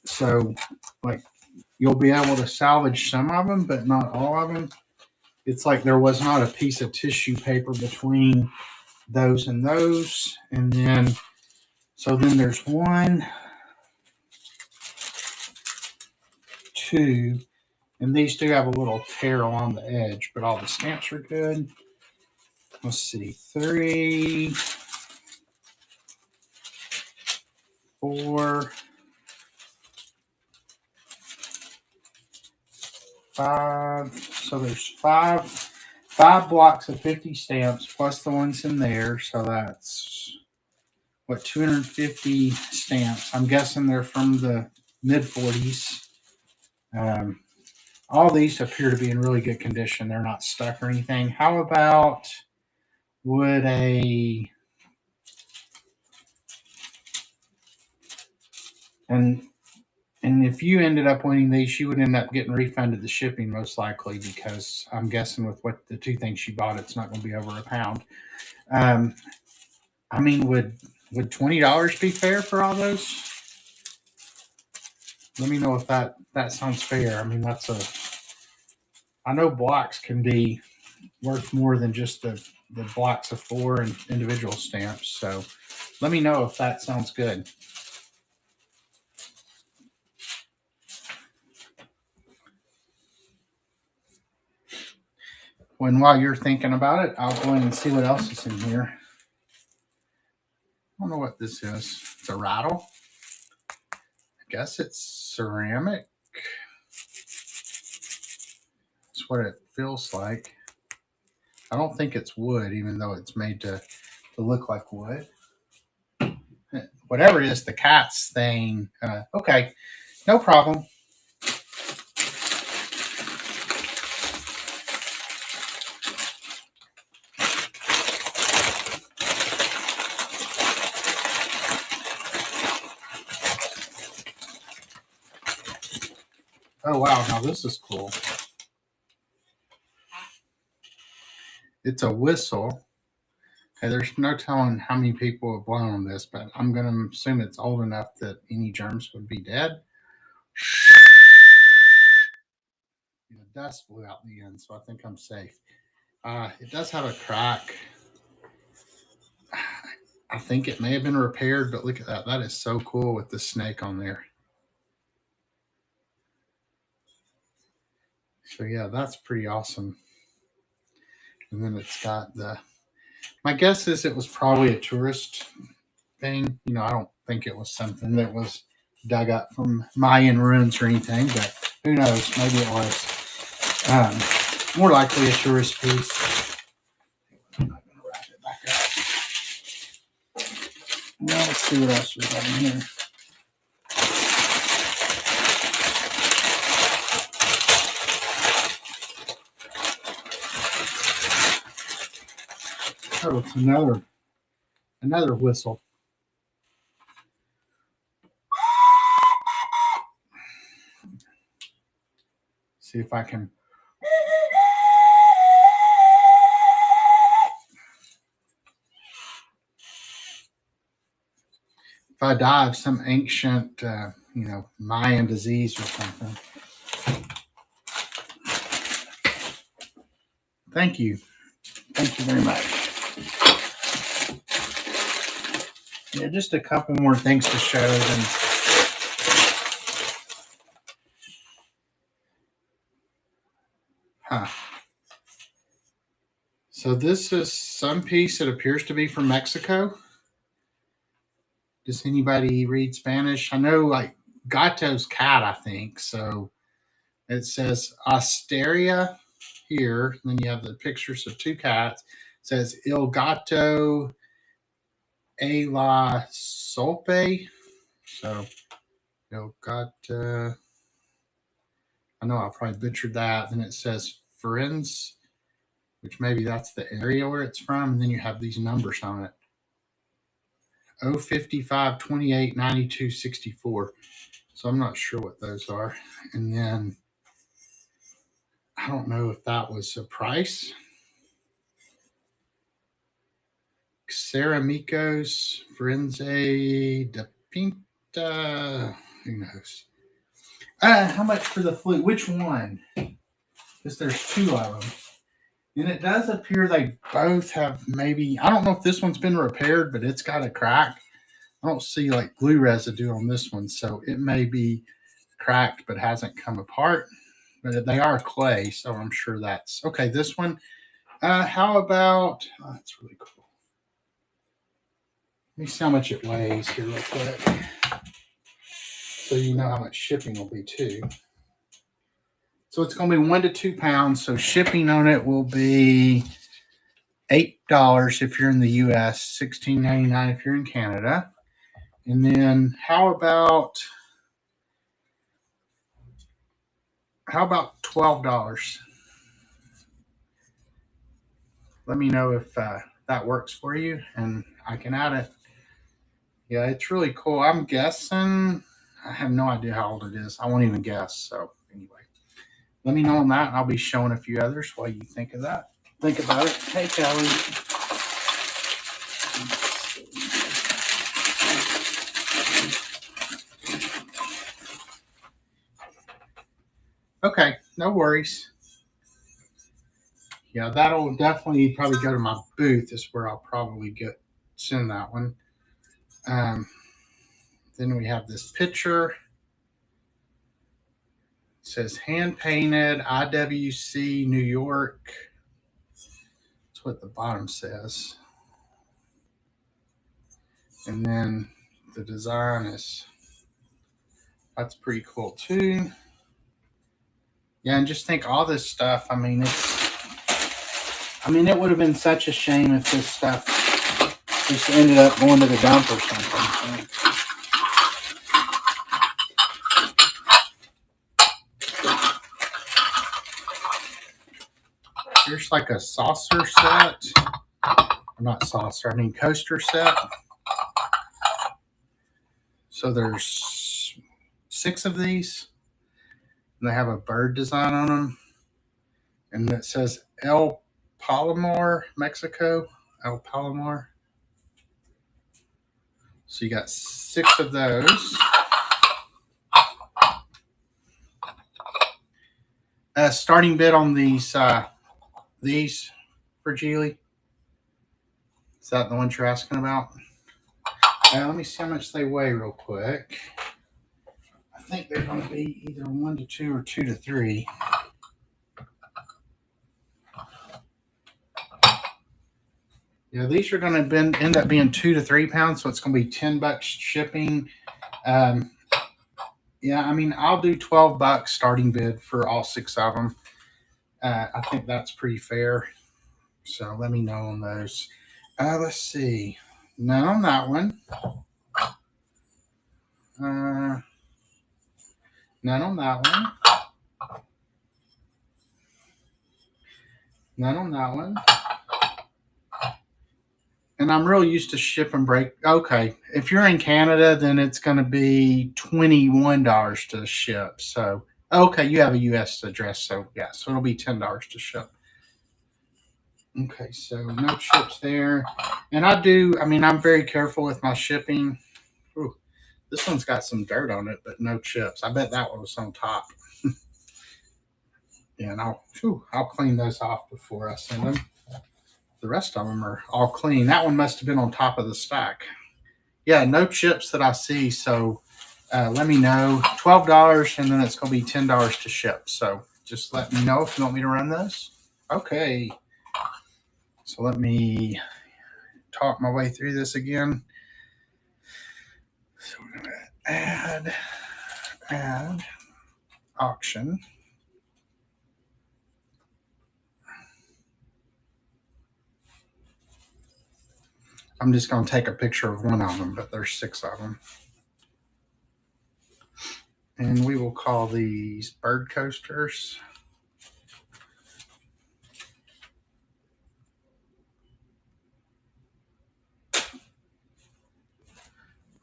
So, like, you'll be able to salvage some of them, but not all of them. It's like there was not a piece of tissue paper between those and those. And then, so then there's 1, 2, and these do have a little tear along the edge, but all the stamps are good. Let's see, 3, 4, 5. So there's five blocks of 50 stamps plus the ones in there. So that's what, 250 stamps. I'm guessing they're from the mid 40s. All these appear to be in really good condition. They're not stuck or anything. How about would and if you ended up winning these, you would end up getting refunded the shipping most likely, because I'm guessing with what the 2 things you bought, it's not going to be over £1. I mean, would $20 be fair for all those? Let me know if that sounds fair. I mean, I know blocks can be worth more than just the blocks of 4 and individual stamps. So let me know if that sounds good. while you're thinking about it, I'll go in and see what else is in here. I don't know what this is. It's a rattle. I guess it's ceramic. That's what it feels like. I don't think it's wood, even though it's made to look like wood. Whatever it is, the cat's thing. Okay, no problem. Oh, wow. Now this is cool. It's a whistle. Okay, there's no telling how many people have blown on this, but I'm going to assume it's old enough that any germs would be dead. The dust blew out the end, so I think I'm safe. It does have a crack. I think it may have been repaired, but look at that. That is so cool with the snake on there. So yeah, that's pretty awesome. And then it's got my guess is it was probably a tourist thing. I don't think it was something that was dug up from Mayan ruins or anything, but who knows? Maybe it was. More likely a tourist piece. I'm not going to wrap it back up. Now let's see what else we got in here. Oh, it's another whistle. See if I can. If I die of some ancient, Mayan disease or something. Thank you. Thank you very much. Yeah, just a couple more things to show. So this is some piece that appears to be from Mexico. Does anybody read Spanish? I know like Gato's cat, I think. So it says Asteria here. And then you have the pictures of two cats. It says Il Gato e la Solpe. So Il Gato. I know I probably butchered that. Then it says Firenze, which maybe that's the area where it's from. And then you have these numbers on it. 055 28 92 64. So I'm not sure what those are. And then I don't know if that was a price. Ceramicos Firenze de Pinta. Who knows? How much for the flute? Which one? Because there's two of them. And it does appear they both have maybe, I don't know if this one's been repaired, but it's got a crack. I don't see like glue residue on this one, so it may be cracked but hasn't come apart. But they are clay, so I'm sure that's okay. This one, how about? Oh, that's really cool. Let me see how much it weighs here real quick, so you know how much shipping will be too. So it's going to be 1 to 2 pounds. So shipping on it will be $8 if you're in the U.S., $16.99 if you're in Canada. And then how about $12? Let me know if that works for you, and I can add it. Yeah, it's really cool. I'm guessing, I have no idea how old it is. I won't even guess. So anyway, let me know on that. I'll be showing a few others while you think of that. Think about it. Hey, Kelly. Okay, no worries. Yeah, that'll definitely probably go to my booth is where I'll probably send that one. Then we have this picture. It says hand painted IWC New York. what the bottom says. And then the design is, that's pretty cool too. Yeah, and just think all this stuff, I mean, it would have been such a shame if this stuff just ended up going to the dump or something. Here's like a saucer set. Not saucer, I mean coaster set. So there's 6 of these. And they have a bird design on them. And it says El Palomar, Mexico. El Palomar. So you got 6 of those. Starting bid on these for Geely. Is that the ones you're asking about? Let me see how much they weigh real quick. I think they're going to be either 1 to 2 or 2 to 3. Yeah, these are going to end up being 2 to 3 pounds, so it's going to be $10 shipping. Yeah, I mean, I'll do $12 starting bid for all 6 of them. I think that's pretty fair. So let me know on those. Let's see. None on that one. None on that one. None on that one. And I'm real used to ship and break. Okay, if you're in Canada, then it's going to be $21 to ship. So, okay, you have a U.S. address, so yeah, so it'll be $10 to ship. Okay, so no chips there. And I'm very careful with my shipping. Ooh, this one's got some dirt on it, but no chips. I bet that one was on top. Yeah, and I'll clean those off before I send them. The rest of them are all clean. That one must have been on top of the stack. Yeah, no chips that I see. So let me know. $12, and then it's going to be $10 to ship. So just let me know if you want me to run those. Okay. So let me talk my way through this again. So we're going to add auction. I'm just going to take a picture of one of them, but there's 6 of them. And we will call these bird coasters.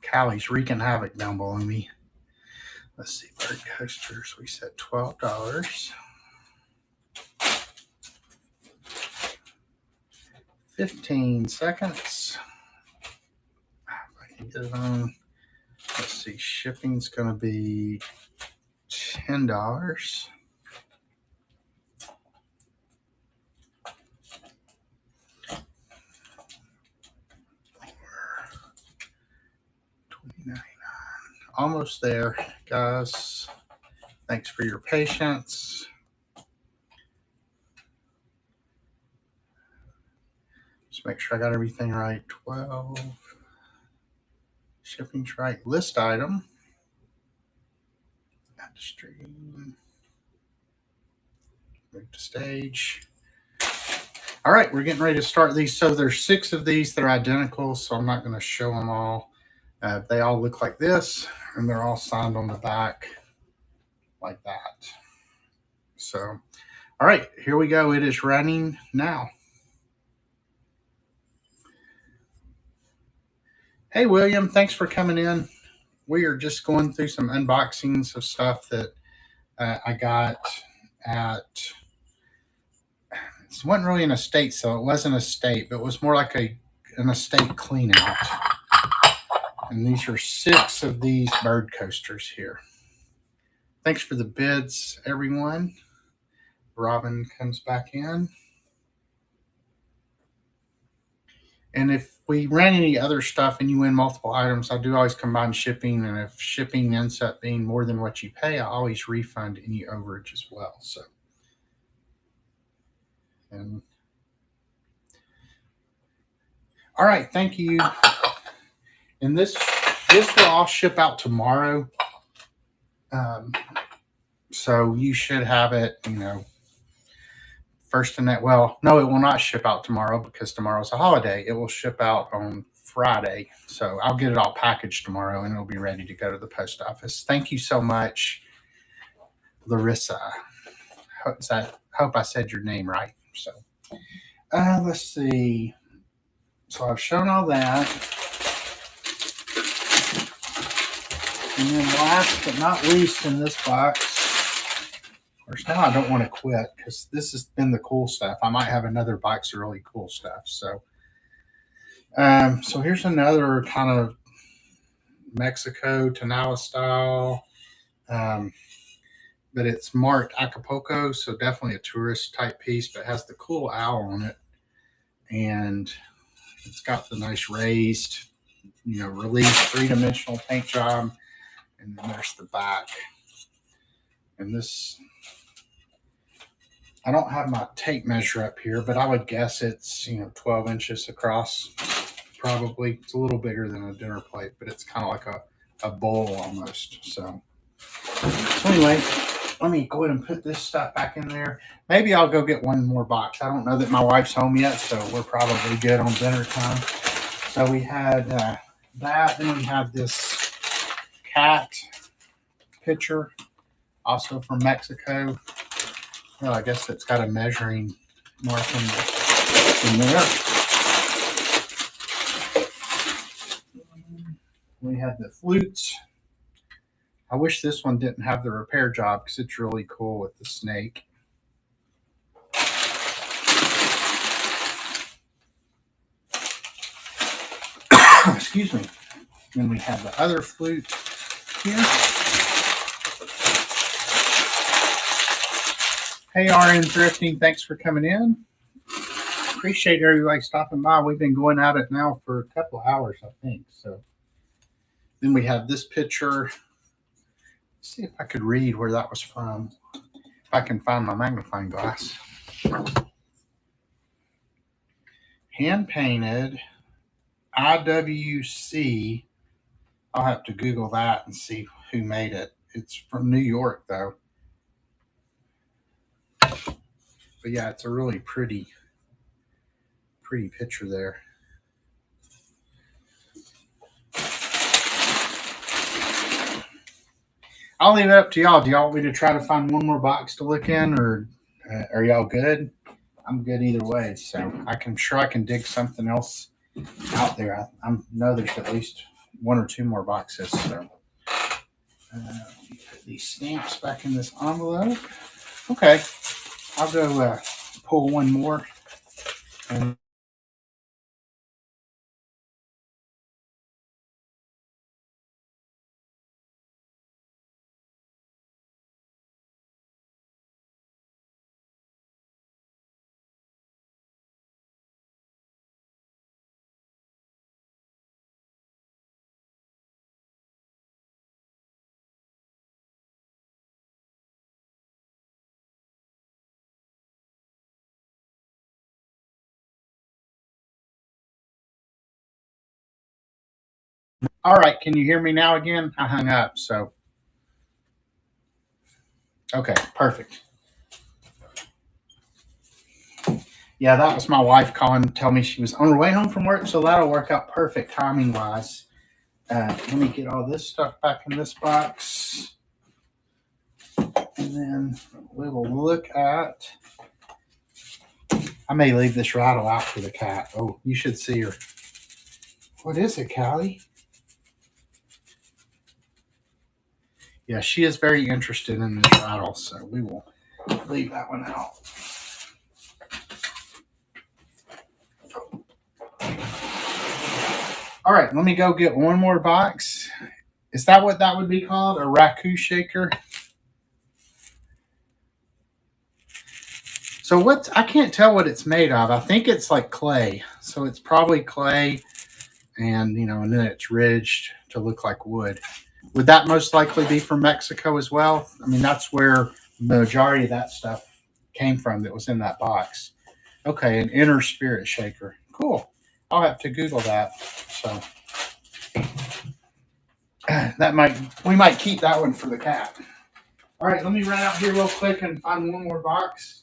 Callie's wreaking havoc down below me. Let's see, bird coasters. We said $12. 15 seconds. If I can get it on. Let's see, shipping's going to be $10. $20.99. Almost there, guys. Thanks for your patience. Just make sure I got everything right. 12. Shipping's right. List item. Add to stream. Move to stage. All right, we're getting ready to start these. So there's 6 of these that are identical, so I'm not going to show them all. They all look like this, and they're all signed on the back like that. So, all right, here we go. It is running now. Hey, William, thanks for coming in. We are just going through some unboxings of stuff that I got at, it wasn't really an estate sale. It wasn't a estate, but it was more like an estate clean out. And these are 6 of these bird coasters here. Thanks for the bids, everyone. Robin comes back in. And if we ran any other stuff and you win multiple items, I do always combine shipping. And if shipping ends up being more than what you pay, I always refund any overage as well. So, and All right, thank you. And this will all ship out tomorrow. So you should have it, first and that. Well, no, it will not ship out tomorrow because tomorrow's a holiday. It will ship out on Friday. So I'll get it all packaged tomorrow and it'll be ready to go to the post office. Thank you so much, Larissa. Hope I said your name right. So let's see. So I've shown all that. And then last but not least in this box, of course, now I don't want to quit because this has been the cool stuff. I might have another box of really cool stuff. So here's another kind of Mexico Tonala style, but it's marked Acapulco, so definitely a tourist type piece, but has the cool owl on it, and it's got the nice raised, released three-dimensional paint job, and then there's the back. And this, I don't have my tape measure up here, but I would guess it's 12 inches across. Probably it's a little bigger than a dinner plate, but it's kind of like a bowl almost. So anyway, let me go ahead and put this stuff back in there. Maybe I'll go get one more box. I don't know that my wife's home yet, so we're probably good on dinner time. So we had that, then we have this cat picture, also from Mexico. Well, I guess it's got a measuring mark in there. We had the flutes. I wish this one didn't have the repair job because it's really cool with the snake. Excuse me. Then we have the other flute here. Hey, RN Thrifting, thanks for coming in. Appreciate everybody stopping by. We've been going at it now for a couple of hours, I think. So then we have this picture. Let's see if I could read where that was from. If I can find my magnifying glass. Hand painted IWC. I'll have to Google that and see who made it. It's from New York, though. But yeah, it's a really pretty picture there. I'll leave it up to y'all. Do y'all want me to try to find one more box to look in, or are y'all good? I'm good either way. So I'm sure I can dig something else out there. I know there's at least one or two more boxes. So put these stamps back in this envelope. Okay, I'll go pull one more. And all right, can you hear me now again? I hung up, so. Okay, perfect. Yeah, that was my wife calling to tell me she was on her way home from work, so that'll work out perfect timing-wise. Let me get all this stuff back in this box. And then we will look at... I may leave this rattle out for the cat. Oh, you should see her. What is it, Callie? Yeah, she is very interested in this rattle, so we will leave that one out. All right, let me go get one more box. Is that what that would be called? A raku shaker? So I can't tell what it's made of. I think it's like clay. So it's probably clay and, and then it's ridged to look like wood. Would that most likely be from Mexico as well? I mean, that's where the majority of that stuff came from that was in that box. Okay, an inner spirit shaker. Cool. I'll have to Google that. So we might keep that one for the cat. All right, let me run out here real quick and find one more box.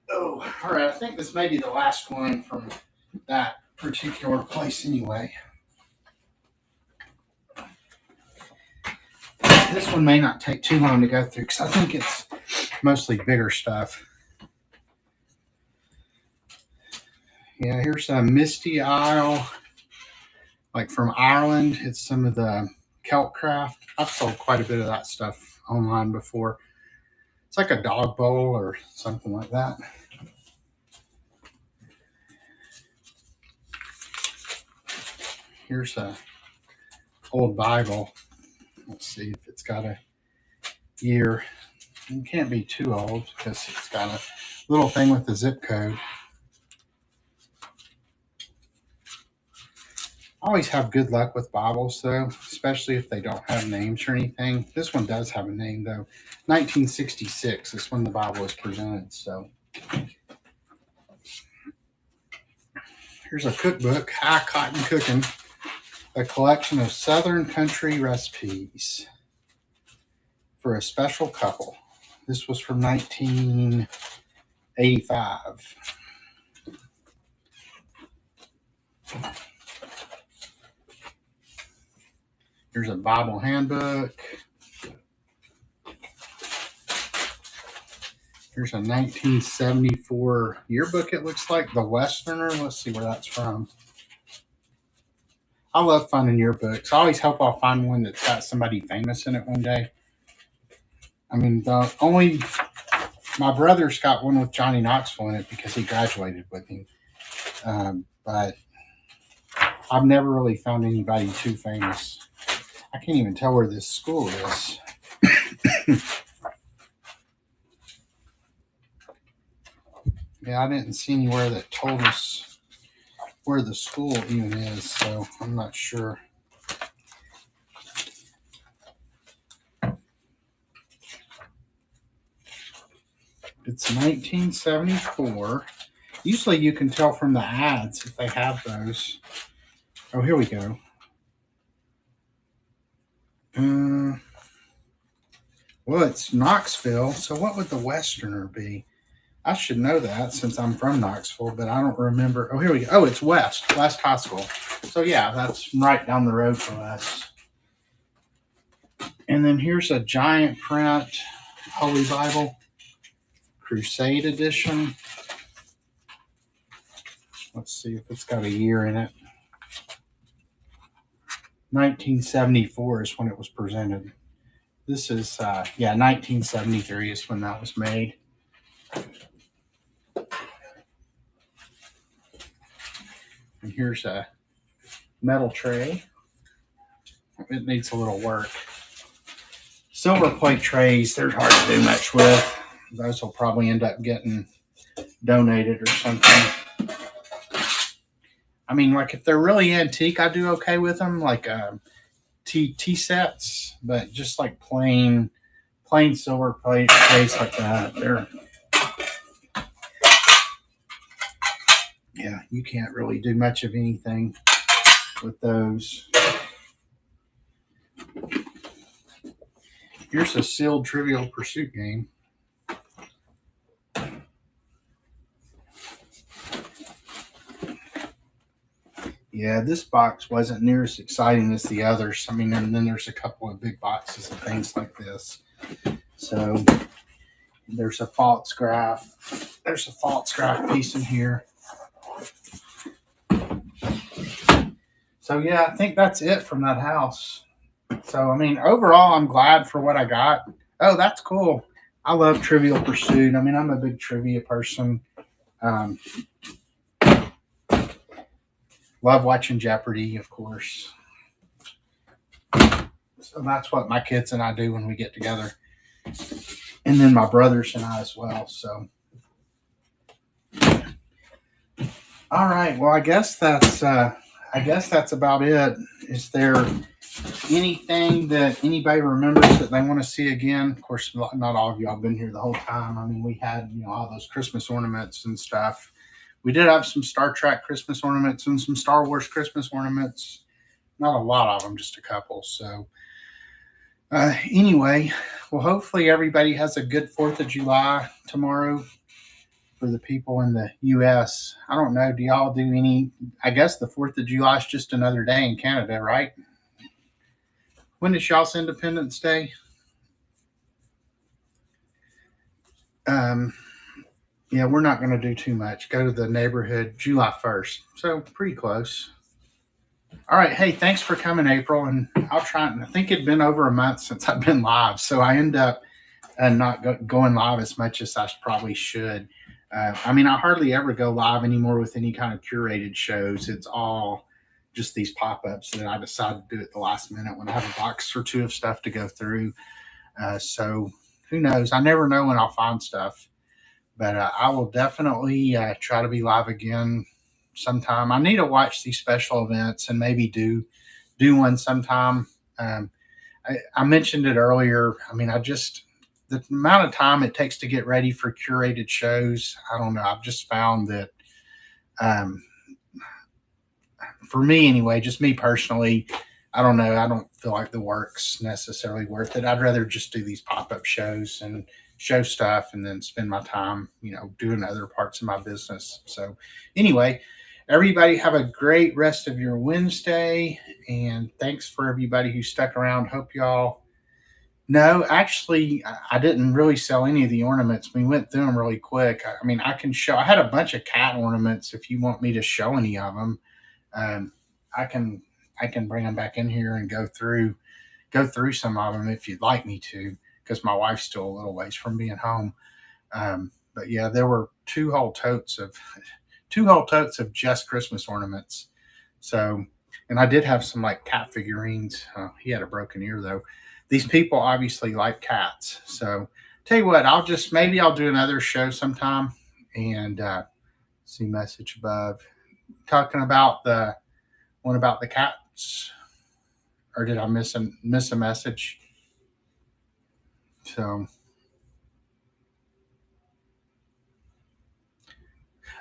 Oh, all right. I think this may be the last one from that particular place anyway. This one may not take too long to go through because I think it's mostly bigger stuff. Yeah, here's a Misty Isle, like from Ireland. It's some of the Celt craft. I've sold quite a bit of that stuff online before. It's like a dog bowl or something like that. Here's a old Bible. Let's see if it's got a year. It can't be too old because it's got a little thing with the zip code. I always have good luck with Bibles though, especially if they don't have names or anything. This one does have a name though. 1966 is when the Bible was presented. So here's a cookbook, High Cotton Cooking, a collection of Southern country recipes for a special couple. This was from 1985. Here's a Bible handbook. Here's a 1974 yearbook, it looks like. The Westerner. Let's see where that's from. I love finding yearbooks. I always hope I'll find one that's got somebody famous in it one day. I mean, my brother's got one with Johnny Knoxville in it because he graduated with him. But I've never really found anybody too famous. I can't even tell where this school is. Yeah, I didn't see anywhere that told us where the school even is, so I'm not sure. It's 1974. Usually you can tell from the ads if they have those. Oh, here we go. Well, it's Knoxville, so what would the Westerner be? I should know that since I'm from Knoxville, but I don't remember. Oh, here we go. Oh, it's West High School. So yeah, that's right down the road from us. And then here's a giant print Holy Bible, Crusade edition. Let's see if it's got a year in it. 1974 is when it was presented. This is, 1973 is when that was made. And here's a metal tray. It needs a little work. Silver plate trays, they're hard to do much with. Those will probably end up getting donated or something. I mean, like if they're really antique, I do okay with them, like tea sets, but just like plain silver plate trays like that, you can't really do much of anything with those. Here's a sealed Trivial Pursuit game. Yeah, this box wasn't near as exciting as the others. I mean, and then there's a couple of big boxes and things like this. So there's a false graph. There's a false graph piece in here. So yeah, I think that's it from that house. So I mean, overall, I'm glad for what I got. Oh, that's cool. I love Trivial Pursuit. I mean, I'm a big trivia person. Um, love watching Jeopardy, of course. So that's what my kids and I do when we get together, and then my brothers and I as well. So, all right. Well, I guess that's about it. Is there anything that anybody remembers that they want to see again? Of course, not all of y'all been here the whole time. I mean, we had all those Christmas ornaments and stuff. We did have some Star Trek Christmas ornaments and some Star Wars Christmas ornaments. Not a lot of them, just a couple. So, anyway, well, hopefully everybody has a good 4th of July tomorrow for the people in the U.S. I don't know. Do y'all do any? I guess the 4th of July is just another day in Canada, right? When is y'all's Independence Day? Um, yeah, we're not going to do too much. Go to the neighborhood July 1st. So pretty close. All right. Hey, thanks for coming, April. And I'll try. I think it'd been over a month since I've been live. So I end up not going live as much as I probably should. I mean, I hardly ever go live anymore with any kind of curated shows. It's all just these pop-ups that I decide to do at the last minute when I have a box or two of stuff to go through. So who knows? I never know when I'll find stuff. But I will definitely try to be live again sometime. I need to watch these special events and maybe do one sometime. I mentioned it earlier. I mean, the amount of time it takes to get ready for curated shows. I don't know. I've just found that, um, for me anyway, just me personally, I don't know. I don't feel like the work's necessarily worth it. I'd rather just do these pop up shows and show stuff and then spend my time, doing other parts of my business. So, anyway, everybody have a great rest of your Wednesday. And thanks for everybody who stuck around. Hope y'all. No, actually, I didn't really sell any of the ornaments. We went through them really quick. I mean, I can show. I had a bunch of cat ornaments. If you want me to show any of them, um, I can. I can bring them back in here and go through some of them if you'd like me to, because my wife's still a little ways from being home. But yeah, there were two whole totes of just Christmas ornaments. So, and I did have some like cat figurines. He had a broken ear though. These people obviously like cats. So, tell you what, maybe I'll do another show sometime and see message above talking about the one about the cats, or did I miss a message? So,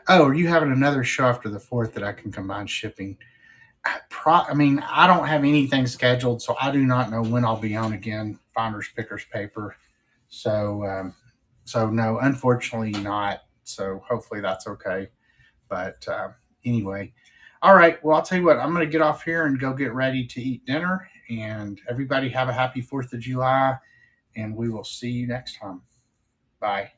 oh, are you having another show after the 4th that I can combine shipping? I mean, I don't have anything scheduled, so I do not know when I'll be on again. Finders, pickers, paper. So no, unfortunately not. So hopefully that's okay. But anyway, all right. Well, I'll tell you what. I'm going to get off here and go get ready to eat dinner. And everybody have a happy 4th of July. And we will see you next time. Bye.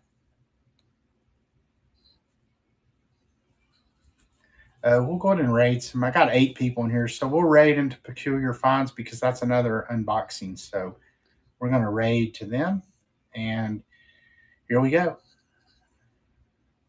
We'll go ahead and raid some. I got 8 people in here, so we'll raid into Peculiar Finds because that's another unboxing. So we're going to raid to them, and here we go.